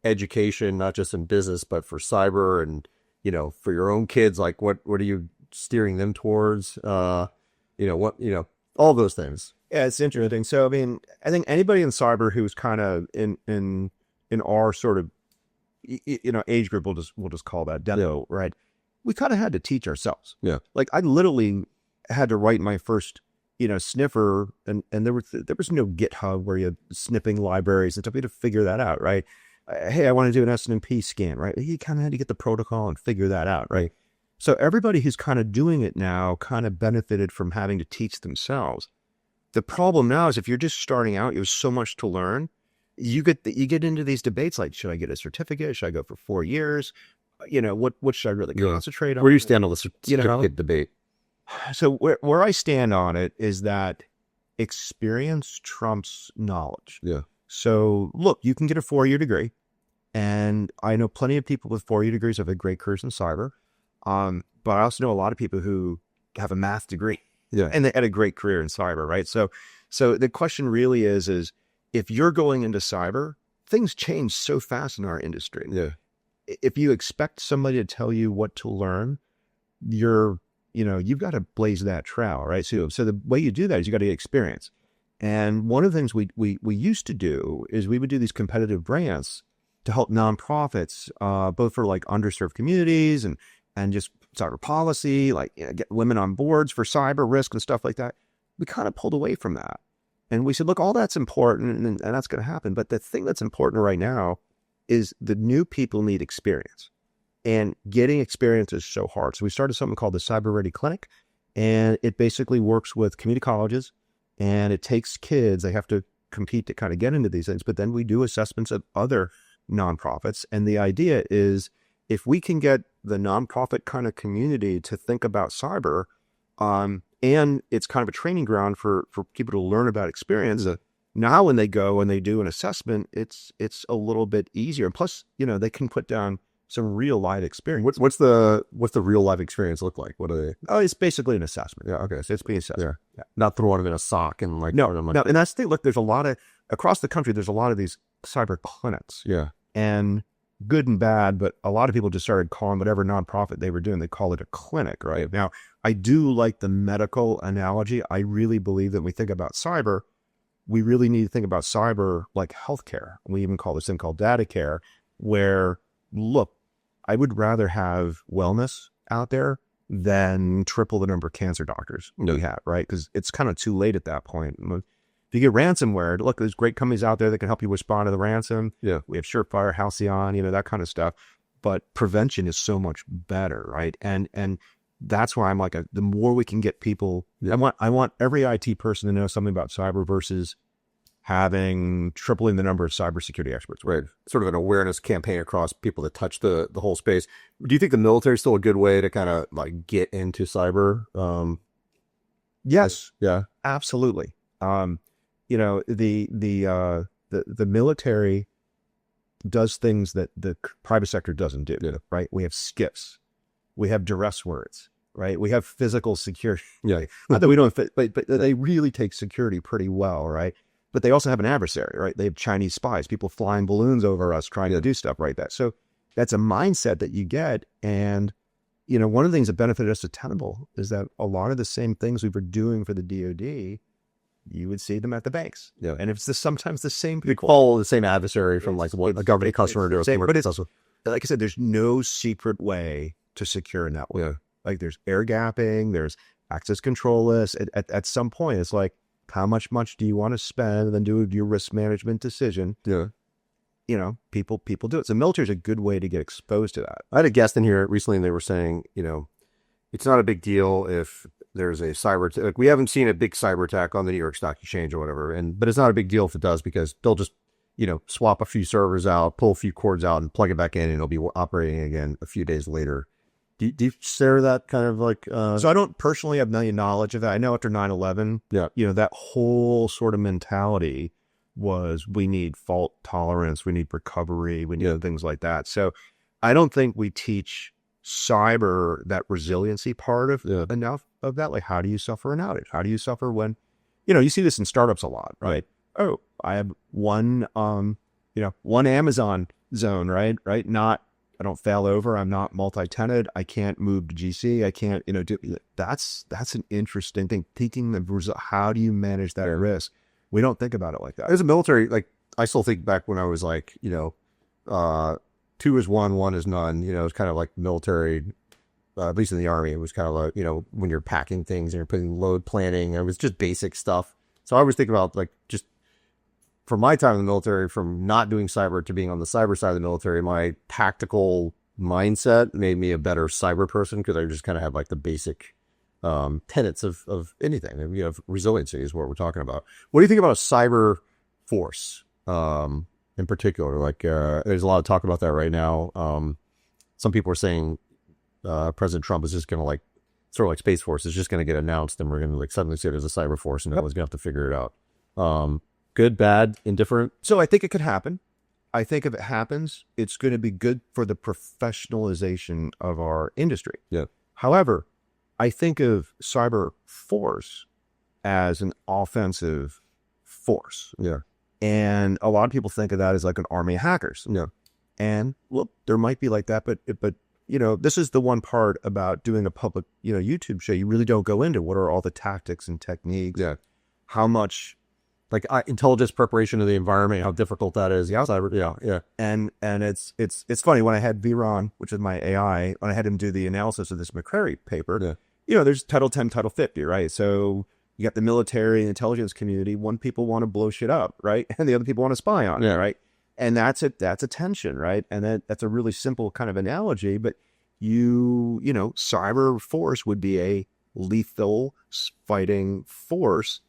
A: education, not just in business, but for cyber and, for your own kids? Like what are you steering them towards? All those things.
B: Yeah, it's interesting. So, I mean, I think anybody in cyber who's kind of in our sort of, age group, we'll just call that demo, right? We kind of had to teach ourselves.
A: Yeah.
B: Like I literally had to write my first, sniffer and there was no GitHub where you're sniffing libraries and stuff. We had to figure that out, right? Hey, I want to do an SNMP scan, right? You kind of had to get the protocol and figure that out, right? So everybody who's kind of doing it now kind of benefited from having to teach themselves. The problem now is if you're just starting out, you have so much to learn. You get into these debates like, should I get a certificate? Should I go for 4 years? What should I really concentrate on?
A: Where do you stand on the certificate debate?
B: So where I stand on it is that experience trumps knowledge.
A: Yeah.
B: So look, you can get a 4-year degree, and I know plenty of people with 4-year degrees who have had great careers in cyber. But I also know a lot of people who have a math degree.
A: Yeah.
B: And they had a great career in cyber, right? So the question really is if you're going into cyber, things change so fast in our industry.
A: Yeah.
B: If you expect somebody to tell you what to learn, you've got to blaze that trail, right? So the way you do that is you got to get experience. And one of the things we used to do is we would do these competitive grants to help nonprofits, both for like underserved communities and just cyber policy, like get women on boards for cyber risk and stuff like that. We kind of pulled away from that. And we said, look, all that's important and that's going to happen. But the thing that's important right now is the new people need experience. And getting experience is so hard. So we started something called the Cyber Ready Clinic. And it basically works with community colleges. And it takes kids, they have to compete to kind of get into these things. But then we do assessments of other nonprofits. And the idea is if we can get the nonprofit kind of community to think about cyber, and it's kind of a training ground for people to learn about experience. Now, when they go and they do an assessment, it's a little bit easier. And plus, they can put down some real life experience.
A: What's the real life experience look like? What are they?
B: Oh, it's basically an assessment.
A: Yeah. Okay.
B: So it's being assessed.
A: Yeah. Not throwing them in a sock and like
B: no. And that's the thing. Look, there's a lot of across the country. There's a lot of these cyber clinics.
A: Yeah.
B: And good and bad, but a lot of people just started calling whatever nonprofit they were doing, they call it a clinic, right? Now, I do like the medical analogy. I really believe that when we think about cyber, we really need to think about cyber like healthcare. We even call this thing called data care, where, look, I would rather have wellness out there than triple the number of cancer doctors we have, right? Because it's kind of too late at that point. If you get ransomware, look, there's great companies out there that can help you respond to the ransom.
A: Yeah.
B: We have Surefire, Halcyon, that kind of stuff. But prevention is so much better, right? And that's why I'm like, the more we can get people, I want every IT person to know something about cyber versus having tripling the number of cybersecurity experts.
A: Right. Sort of an awareness campaign across people that touch the whole space. Do you think the military is still a good way to kind of like get into cyber?
B: Yes.
A: Yeah.
B: Absolutely. The military does things that the private sector doesn't do, right? We have skiffs, we have duress words, right? We have physical security.
A: Yeah.
B: Not that we don't fit, but they really take security pretty well, right? But they also have an adversary, right? They have Chinese spies, people flying balloons over us trying to do stuff like that. So that's a mindset that you get. And, one of the things that benefited us at Tenable is that a lot of the same things we were doing for the DoD, you would see them at the banks.
A: Yeah.
B: And it's sometimes the same
A: You
B: people.
A: follow the same adversary from like what a government customer or
B: But
A: commercial
B: it's,
A: customer.
B: like I said, there's no secret way to secure a network.
A: Yeah.
B: Like there's air gapping, there's access control lists. At some point, it's like, how much do you want to spend, and then do your risk management decision.
A: Yeah.
B: People do it. So military is a good way to get exposed to that.
A: I had a guest in here recently, and they were saying, it's not a big deal if there's a cyber, like we haven't seen a big cyber attack on the New York Stock Exchange or whatever. But it's not a big deal if it does, because they'll just, swap a few servers out, pull a few cords out and plug it back in, and it'll be operating again a few days later. Do you share that kind of like,
B: so I don't personally have million knowledge of that. I know after 9/11, that whole sort of mentality was we need fault tolerance, we need recovery, we need things like that. So I don't think we teach cyber that resiliency part of enough of that. Like, how do you suffer an outage? How do you suffer when, you see this in startups a lot, right? Oh, I have one Amazon zone, right? I don't fail over. I'm not multi-tenant. I can't move to GC. I can't, that's an interesting thing. Thinking the how do you manage that risk? We don't think about it like that.
A: As a military, like I still think back when I was like, 2 is 1, 1 is none. It's kind of like military, at least in the Army, it was kind of like, when you're packing things and you're putting load planning, it was just basic stuff. So I was thinking about like just from my time in the military, from not doing cyber to being on the cyber side of the military, my tactical mindset made me a better cyber person, because I just kind of have like the basic tenets of anything. Resiliency is what we're talking about. What do you think about a cyber force in particular? Like there's a lot of talk about that right now. Some people are saying President Trump is just going to like, sort of like Space Force is just going to get announced, and we're going to like suddenly say there's a cyber force, and everyone's going to have to figure it out. Good, bad, indifferent?
B: So I think it could happen. I think if it happens, it's going to be good for the professionalization of our industry.
A: Yeah.
B: However, I think of cyber force as an offensive force.
A: Yeah.
B: And a lot of people think of that as like an army of hackers.
A: Yeah.
B: And look, there might be like that, but this is the one part about doing a public, YouTube show. You really don't go into what are all the tactics and techniques.
A: Yeah.
B: How much,
A: like intelligence preparation of the environment, how difficult that is. Yeah. Cyber. Yeah.
B: And it's funny, when I had Viron, which is my AI, when I had him do the analysis of this McCrary paper, there's Title 10, Title 50, right? So you got the military and intelligence community. One people want to blow shit up, right? And the other people want to spy on it, right? And that's a tension, right? And that's a really simple kind of analogy, but cyber force would be a lethal fighting force.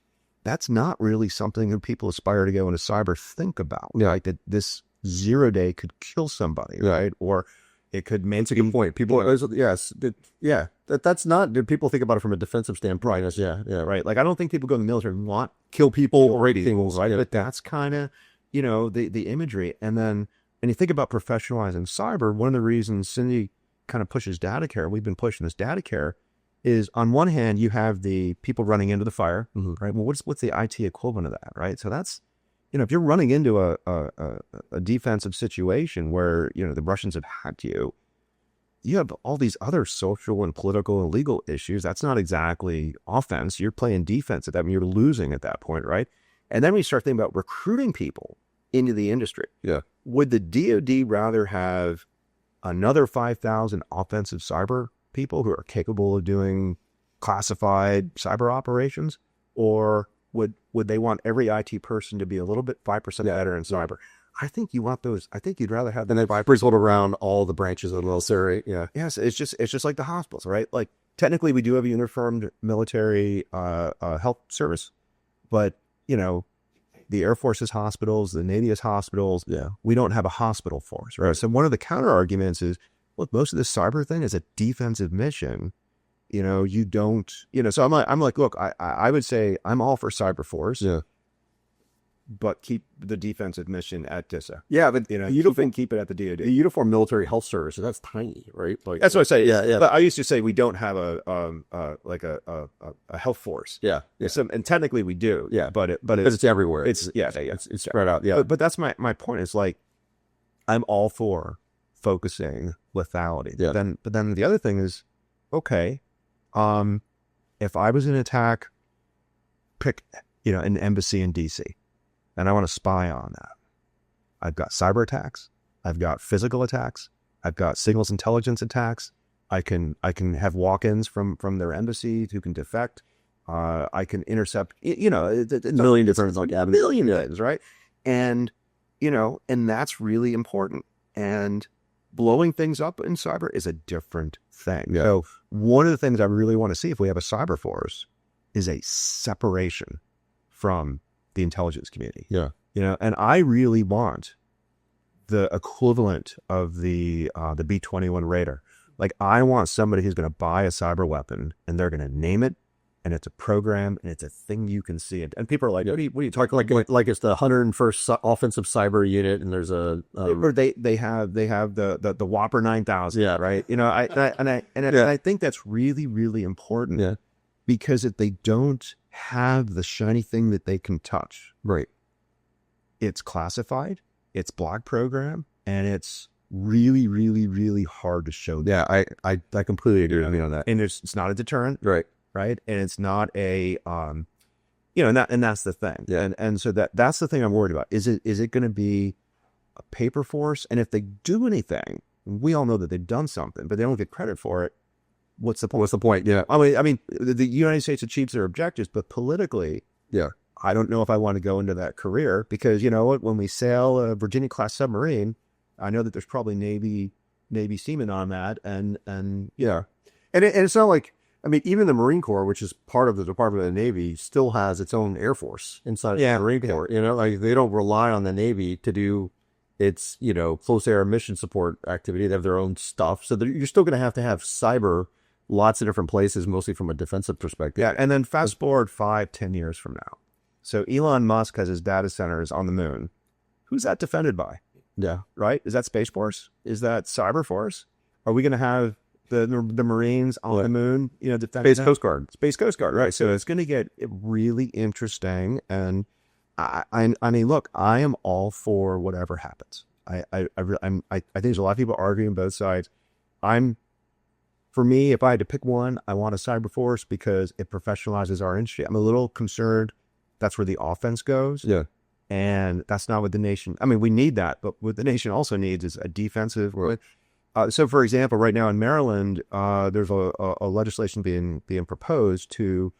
B: That's not really something that people aspire to go into cyber think about. Like that this 0 day could kill somebody, right? Or it could make.
A: That's a good point. People, that's not. People think about it from a defensive standpoint. Yeah,
B: right. Like I don't think people go in the military and want kill people or anything, right? But that's kind of the imagery. And then when you think about professionalizing cyber, one of the reasons Cindy kind of pushes data care, we've been pushing this data care, is on one hand you have the people running into the fire, right? Well, what's the IT equivalent of that, right? So that's if you're running into a defensive situation where the Russians have hacked you, you have all these other social and political and legal issues. That's not exactly offense. You're playing defense at that. I mean, you're losing at that point, right? And then we start thinking about recruiting people into the industry.
A: Yeah.
B: Would the DoD rather have another 5,000 offensive cyber people who are capable of doing classified cyber operations, or would they want every IT person to be a little bit 5% better in cyber? I think you want those. I think you'd rather have.
A: And then frizzled around all the branches of the military. Yeah.
B: Yes, it's just like the hospitals, right? Like technically, we do have a uniformed military health service, but the Air Force's hospitals, the Navy's hospitals.
A: Yeah.
B: We don't have a hospital force, right? So one of the counter arguments is, look, most of this cyber thing is a defensive mission. You don't. So I'm like, look, I would say I'm all for cyber force.
A: Yeah.
B: But keep the defensive mission at DISA.
A: Yeah, but
B: keep it at the DoD.
A: The uniform military health service, that's tiny, right? Like,
B: that's what I say.
A: Yeah.
B: But I used to say we don't have a health force.
A: Yeah.
B: And technically we do.
A: Yeah.
B: But
A: it's everywhere.
B: It's
A: spread out. Yeah.
B: But that's my point. Is like, I'm all for focusing lethality.
A: Yeah.
B: But then the other thing is, okay, if I was in an attack, pick, an embassy in DC, and I want to spy on that. I've got cyber attacks. I've got physical attacks. I've got signals intelligence attacks. I can have walk-ins from their embassy who can defect. I can intercept,
A: a million different
B: million things, right? And, and that's really important. And blowing things up in cyber is a different thing.
A: Yeah.
B: So one of the things I really want to see if we have a cyber force is a separation from the intelligence community.
A: Yeah.
B: And I really want the equivalent of the B-21 Raider. Like, I want somebody who's going to buy a cyber weapon and they're going to name it, and it's a program and it's a thing you can see. And people are like, what are you talking
A: like it's the 101st offensive cyber unit, and there's
B: or they have the Whopper 9000.
A: Yeah.
B: Right. I think that's really, really important.
A: Yeah.
B: Because if they don't have the shiny thing that they can touch,
A: right,
B: it's classified, it's block program, and it's really, really, really hard to show.
A: Yeah, I completely agree with you on that.
B: And it's not a deterrent,
A: right?
B: And it's not a and that's the thing.
A: Yeah.
B: And so that's the thing I'm worried about. Is it going to be a paper force? And if they do anything, we all know that they've done something, but they don't get credit for it. What's the point?
A: What's the point? Yeah.
B: I mean, the United States achieves their objectives, but politically,
A: yeah,
B: I don't know if I want to go into that career, because you know what? When we sail a Virginia class submarine, I know that there's probably Navy seamen on that, and
A: yeah, and it's not like, I mean, even the Marine Corps, which is part of the Department of the Navy, still has its own Air Force inside of the Marine Corps. Like, they don't rely on the Navy to do its close air mission support activity. They have their own stuff, so you're still going to have cyber. Lots of different places, mostly from a defensive perspective.
B: Yeah, and then fast forward 5-10 years from now. So Elon Musk has his data centers on the moon. Who's that defended by?
A: Yeah,
B: right? Is that Space Force? Is that Cyber Force? Are we going to have the Marines on the moon? Defending
A: Space Coast Guard.
B: Space Coast Guard, right? So it's going to get really interesting. And I mean, look, I am all for whatever happens. I think there's a lot of people arguing both sides. For me, if I had to pick one, I want a cyber force because it professionalizes our industry. I'm a little concerned that's where the offense goes.
A: Yeah.
B: And that's not what the nation, I mean, we need that, but what the nation also needs is a defensive.
A: Right.
B: So for example, right now in Maryland, there's a legislation being proposed to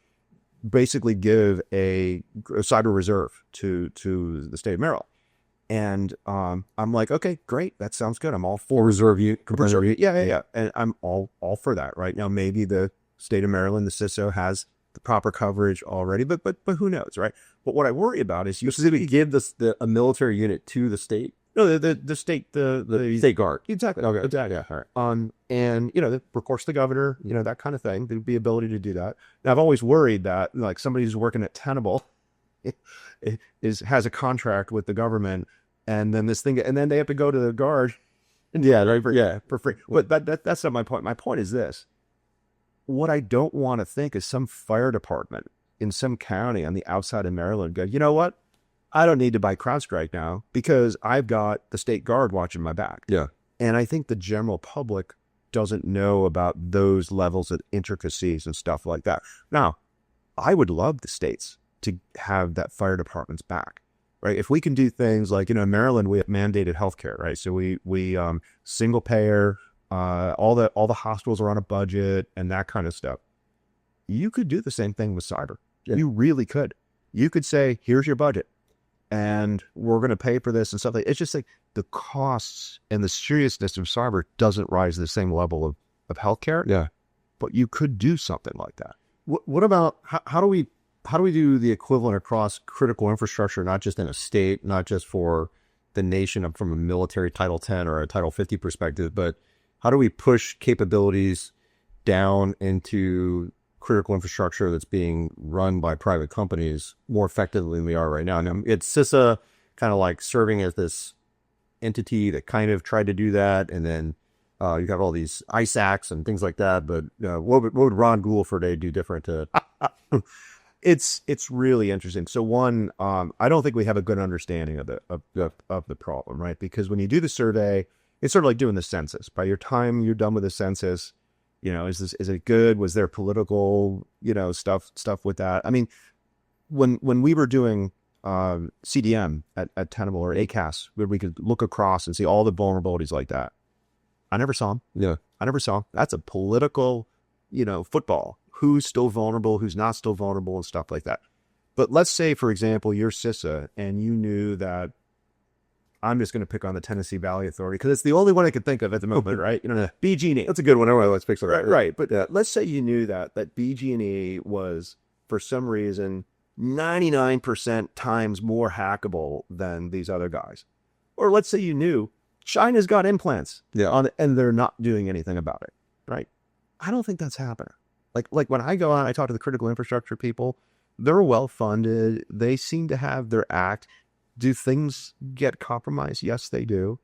B: basically give a cyber reserve to the state of Maryland. And I'm like, okay, great. That sounds good. I'm all for
A: reserve unit.
B: Yeah. And I'm all for that. Right now, maybe the state of Maryland, the CISO, has the proper coverage already, but who knows, right? But what I worry about is
A: you specifically give a military unit to the state.
B: No, the state, the
A: state guard.
B: Exactly.
A: Okay.
B: Exactly.
A: Yeah. All right.
B: And of course, the governor, that kind of thing. There'd be ability to do that. Now, I've always worried that, like, somebody who's working at Tenable has a contract with the government. And then then they have to go to the guard.
A: Yeah, right.
B: For free. But that's not my point. My point is this. What I don't want to think is some fire department in some county on the outside of Maryland go, you know what? I don't need to buy CrowdStrike now because I've got the state guard watching my back.
A: Yeah.
B: And I think the general public doesn't know about those levels of intricacies and stuff like that. Now, I would love the states to have that fire department's back. Right. If we can do things like, in Maryland, we have mandated healthcare, right? So we single payer, all the hospitals are on a budget and that kind of stuff. You could do the same thing with cyber.
A: Yeah.
B: You really could. You could say, here's your budget and we're going to pay for this and stuff like. It's just like the costs and the seriousness of cyber doesn't rise to the same level of healthcare.
A: Yeah.
B: But you could do something like that.
A: What about, how do we do the equivalent across critical infrastructure, not just in a state, not just for the nation from a military Title 10 or a Title 50 perspective, but how do we push capabilities down into critical infrastructure that's being run by private companies more effectively than we are right now? And it's CISA kind of like serving as this entity that kind of tried to do that. And then you have all these ISACs and things like that. But what would Ron Gula do different to...
B: It's really interesting. So one, I don't think we have a good understanding of the problem, right? Because when you do the survey, it's sort of like doing the census. By your time you're done with the census, is it good? Was there political, stuff with that? I mean, when we were doing CDM at Tenable or ACAS, where we could look across and see all the vulnerabilities like that, I never saw them.
A: Yeah.
B: I never saw them. That's a political, football. Who's still vulnerable, who's not still vulnerable, and stuff like that. But let's say, for example, you're CISA and you knew that, I'm just going to pick on the Tennessee Valley Authority because it's the only one I could think of at the moment, right? BG&E.
A: That's a good one. Let's fix it.
B: Right. But let's say you knew that BG&E was, for some reason, 99% times more hackable than these other guys. Or let's say you knew China's got implants and they're not doing anything about it, right? I don't think that's happening. Like when I go out, I talk to the critical infrastructure people, they're well-funded. They seem to have their act. Do things get compromised? Yes, they do.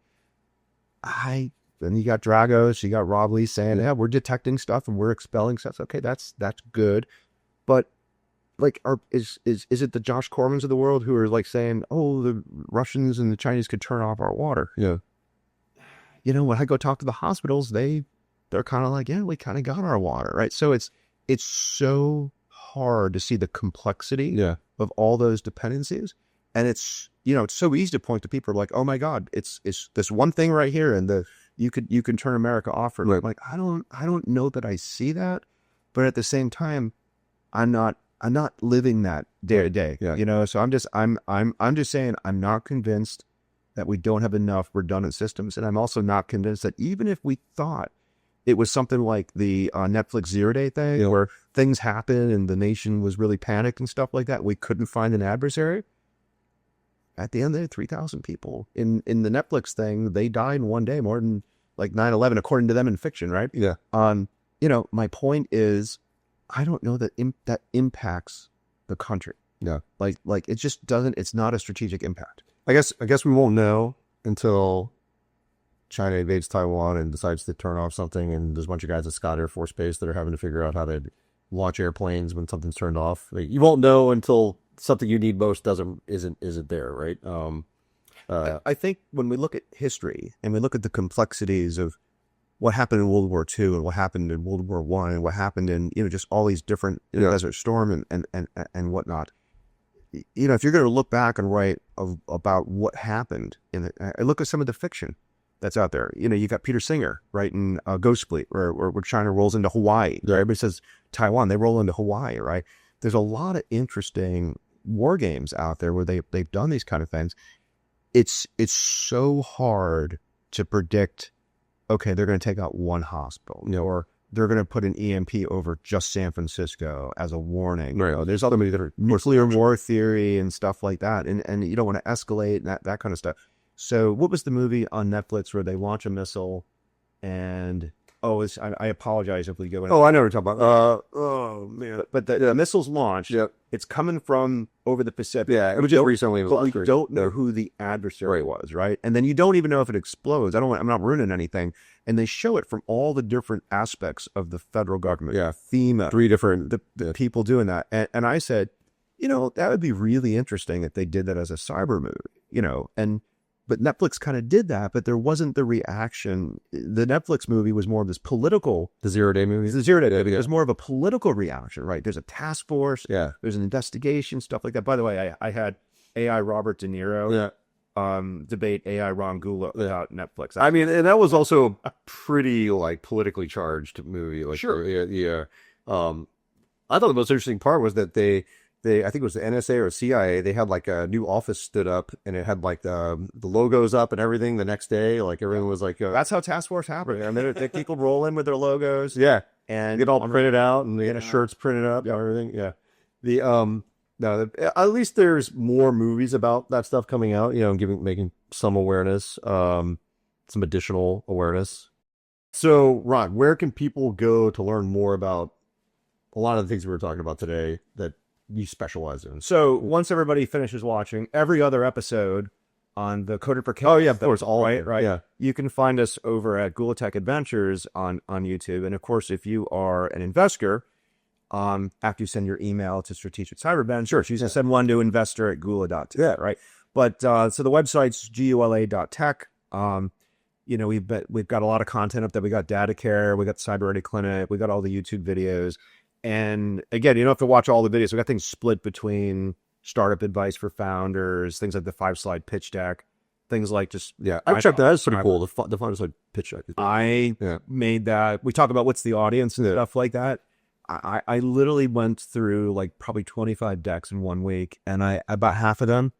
B: Then you got Dragos, you got Rob Lee saying, yeah, we're detecting stuff and we're expelling stuff. Okay, that's good. But like, is it the Josh Cormans of the world who are like saying, oh, the Russians and the Chinese could turn off our water?
A: Yeah.
B: When I go talk to the hospitals, they're kind of like, yeah, we kind of got our water, right? So it's so hard to see the complexity of all those dependencies. And it's so easy to point to people like, oh my God, it's this one thing right here, and you can turn America off for it.
A: Right.
B: Like, I don't know that I see that, but at the same time, I'm not living that day to day.
A: Yeah.
B: So I'm just saying I'm not convinced that we don't have enough redundant systems, and I'm also not convinced that even if we thought it was something like the Netflix 0-day thing, where things happen and the nation was really panicked and stuff like that, we couldn't find an adversary. At the end of the day, 3,000 people in the Netflix thing, they died in one day, more than like 9/11, according to them in fiction, right?
A: Yeah.
B: My point is, I don't know that that impacts the country.
A: Yeah.
B: Like it just doesn't. It's not a strategic impact.
A: I guess we won't know until China invades Taiwan and decides to turn off something, and there's a bunch of guys at Scott Air Force Base that are having to figure out how to launch airplanes when something's turned off. Like, you won't know until something you need most isn't there, right?
B: I think when we look at history and we look at the complexities of what happened in World War II and what happened in World War I and what happened in just all these different Desert Storm and whatnot, if you're going to look back and write about what happened I look at some of the fiction that's out there. You got Peter Singer writing Ghost Fleet, where China rolls into Hawaii. Right? Everybody says Taiwan, they roll into Hawaii, right? There's a lot of interesting war games out there where they've done these kind of things. It's so hard to predict, okay, they're going to take out one hospital, or they're going to put an EMP over just San Francisco as a warning.
A: Right.
B: There's other nuclear war theory and stuff like that. And you don't want to escalate and that kind of stuff. So what was the movie on Netflix where they launch a missile and... I apologize if we go into...
A: Oh, I know what you're talking about. Oh, man.
B: But the missile's launched.
A: Yep.
B: It's coming from over the Pacific.
A: Yeah, it was just recently.
B: But we don't know who the adversary was, right? And then you don't even know if it explodes. I'm not ruining anything. And they show it from all the different aspects of the federal government.
A: Yeah.
B: FEMA.
A: 3 different...
B: The people doing that. And I said, that would be really interesting if they did that as a cyber movie, But Netflix kind of did that, but there wasn't the reaction. The Netflix movie was more of this political...
A: The 0-day movie?
B: The 0-day movie. There's more of a political reaction, right? There's a task force.
A: Yeah.
B: There's an investigation, stuff like that. By the way, I had AI Robert De Niro debate AI Ron Gula about Netflix.
A: I mean, and that was also a pretty, politically charged movie.
B: Sure.
A: Yeah. I thought the most interesting part was that they I think it was the NSA or CIA, they had a new office stood up and it had the logos up and everything the next day. Everything was
B: that's how task force happened. I mean, they people roll in with their logos.
A: Yeah.
B: And
A: get all printed out and they had shirts printed up and everything. Yeah. At least there's more movies about that stuff coming out, making some awareness, some additional awareness. So, Ron, where can people go to learn more about a lot of the things we were talking about today that you specialize in?
B: So once everybody finishes watching every other episode on the Coded for Chaos.
A: Oh yeah, of course, all
B: right.
A: Yeah,
B: you can find us over at Gula Tech Adventures on YouTube, and of course, if you are an investor, after you send your email to Strategic Cyber Ventures, you can send one to investor@gula.tech.
A: Yeah,
B: right. But so the website's gula.tech. we've got a lot of content up there. We got Data Care, we got Cybersecurity Clinic, we got all the YouTube videos. And again, you don't have to watch all the videos. We got things split between startup advice for founders, things like the 5-slide pitch deck, things like just
A: I've checked that. That's pretty cool. The 5-slide pitch deck.
B: I made that. We talk about what's the audience and stuff like that. I literally went through like probably 25 decks in 1 week, and about half of them,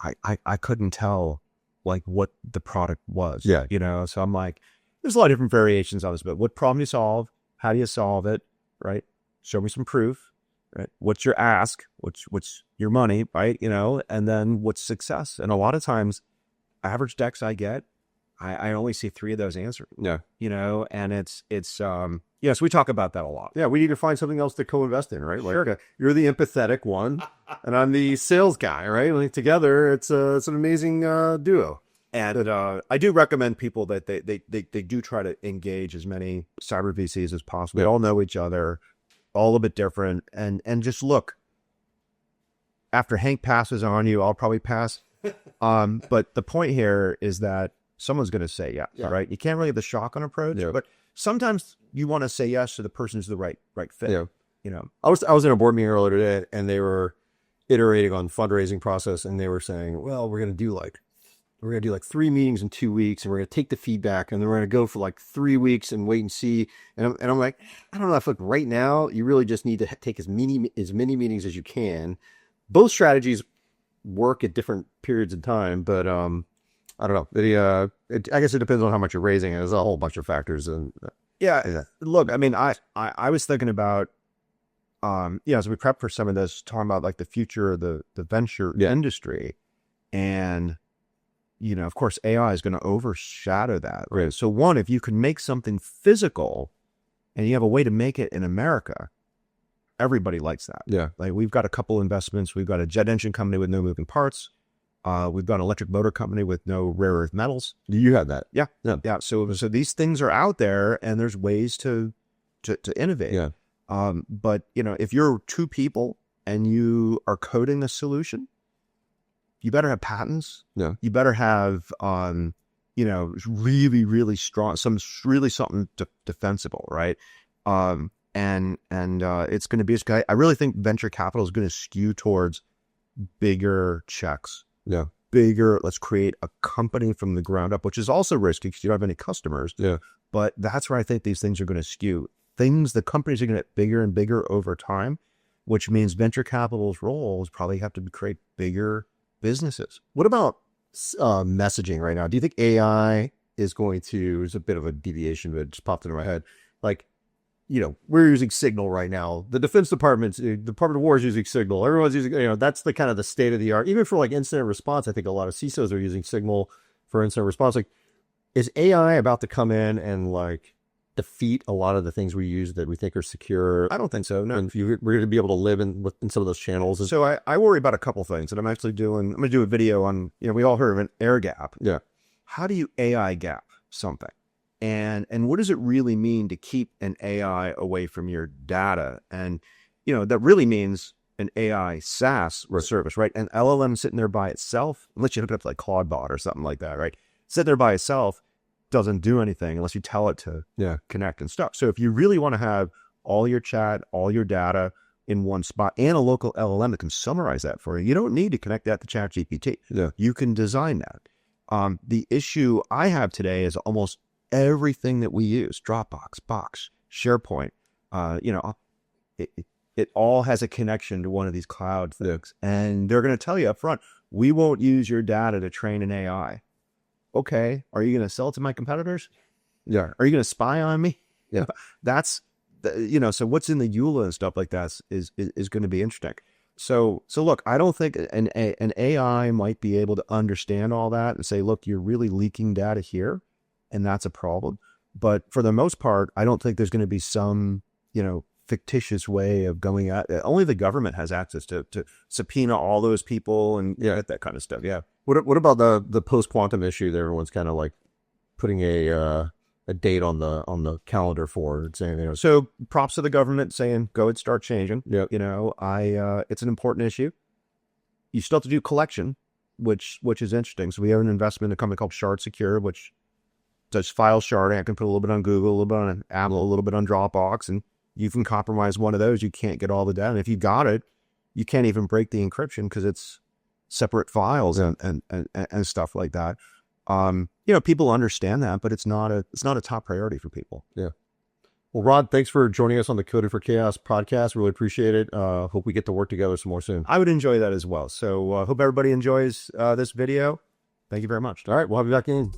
B: I couldn't tell like what the product was. So I'm like, there's a lot of different variations on this, but what problem do you solve? How do you solve it? Right? Show me some proof. Right? What's your ask? What's your money? Right? And then what's success? And a lot of times, average decks I get, I only see 3 of those answered. And it's so we talk about that a lot.
A: We need to find something else to co-invest in, right? Like you're the empathetic one, and I'm the sales guy, right? Like together, it's an amazing duo.
B: And I do recommend people that they do try to engage as many cyber VCs as possible. They all know each other, all a bit different, and just look. After Hank passes on you, I'll probably pass. But the point here is that someone's going to say yes, right? You can't really have the shotgun approach, but sometimes you want to say yes to the person who's the right fit.
A: I was in a board meeting earlier today, and they were iterating on fundraising process, and they were saying, well, we're going to do like 3 meetings in 2 weeks, and we're going to take the feedback, and then we're going to go for like 3 weeks and wait and see. And I'm like, I don't know. I feel like right now you really just need to take as many meetings as you can. Both strategies work at different periods of time, but I don't know. I guess it depends on how much you're raising. There's a whole bunch of factors. And
B: look, I mean, I was thinking about, as we prep for some of this, talking about like the future of the venture industry, and of course, AI is going to overshadow that.
A: Right.
B: So one, if you can make something physical, and you have a way to make it in America, everybody likes that.
A: Yeah.
B: Like we've got a couple investments. We've got a jet engine company with no moving parts. We've got an electric motor company with no rare earth metals.
A: You had that.
B: Yeah. So these things are out there, and there's ways to innovate.
A: Yeah.
B: But if you're 2 people and you are coding a solution, you better have patents.
A: Yeah.
B: You better have really, really strong, something defensible, right? And it's going to be this guy. I really think venture capital is going to skew towards bigger checks.
A: Yeah.
B: Bigger, let's create a company from the ground up, which is also risky because you don't have any customers.
A: Yeah.
B: But that's where I think these things are going to skew. The companies are going to get bigger and bigger over time, which means venture capital's roles probably have to create bigger businesses.
A: What about messaging right now? Do you think AI is going to, it's a bit of a deviation, but it just popped into my head. Like, we're using Signal right now. The Department of War is using Signal. Everyone's using, that's the kind of the state of the art. Even for like incident response, I think a lot of CISOs are using Signal for incident response. Like, is AI about to come in and like defeat a lot of the things we use that we think are secure?
B: I don't think so. No.
A: And we're going to be able to live in some of those channels.
B: So I worry about a couple things that I'm actually doing. I'm going to do a video on, we all heard of an air gap.
A: Yeah.
B: How do you AI gap something? And what does it really mean to keep an AI away from your data? And, that really means an AI SaaS service, right? An LLM sitting there by itself, unless you hook it up to like Claudebot or something like that, right? Sitting there by itself doesn't do anything unless you tell it to connect and stuff. So if you really want to have all your chat, all your data in one spot, and a local LLM that can summarize that for you, you don't need to connect that to ChatGPT.
A: Yeah. You
B: can design that. The issue I have today is almost everything that we use, Dropbox, Box, SharePoint, it all has a connection to one of these cloud things. And they're going to tell you up front, we won't use your data to train an AI. Okay. Are you going to sell it to my competitors?
A: Yeah.
B: Are you going to spy on me?
A: Yeah.
B: That's, so what's in the Gula and stuff like that is going to be interesting. So look, I don't think an AI might be able to understand all that and say, look, you're really leaking data here, and that's a problem. But for the most part, I don't think there's going to be some, fictitious way of going at it. Only the government has access to subpoena all those people and that kind of stuff. Yeah.
A: What about the post-quantum issue that everyone's kind of like putting a date on the calendar for, saying,
B: so props to the government saying, go and start changing.
A: Yeah.
B: It's an important issue. You still have to do collection, which is interesting. So we have an investment in a company called Shard Secure, which such file sharding. I can put a little bit on Google, a little bit on Apple, a little bit on Dropbox, and you can compromise one of those. You can't get all the data. And if you got it, you can't even break the encryption because it's separate files and stuff like that. People understand that, but it's not a top priority for people.
A: Yeah. Well, Rod, thanks for joining us on the Coded for Chaos podcast. Really appreciate it. Hope we get to work together some more soon.
B: I would enjoy that as well. So hope everybody enjoys this video. Thank you very much.
A: All right. We'll have you back in.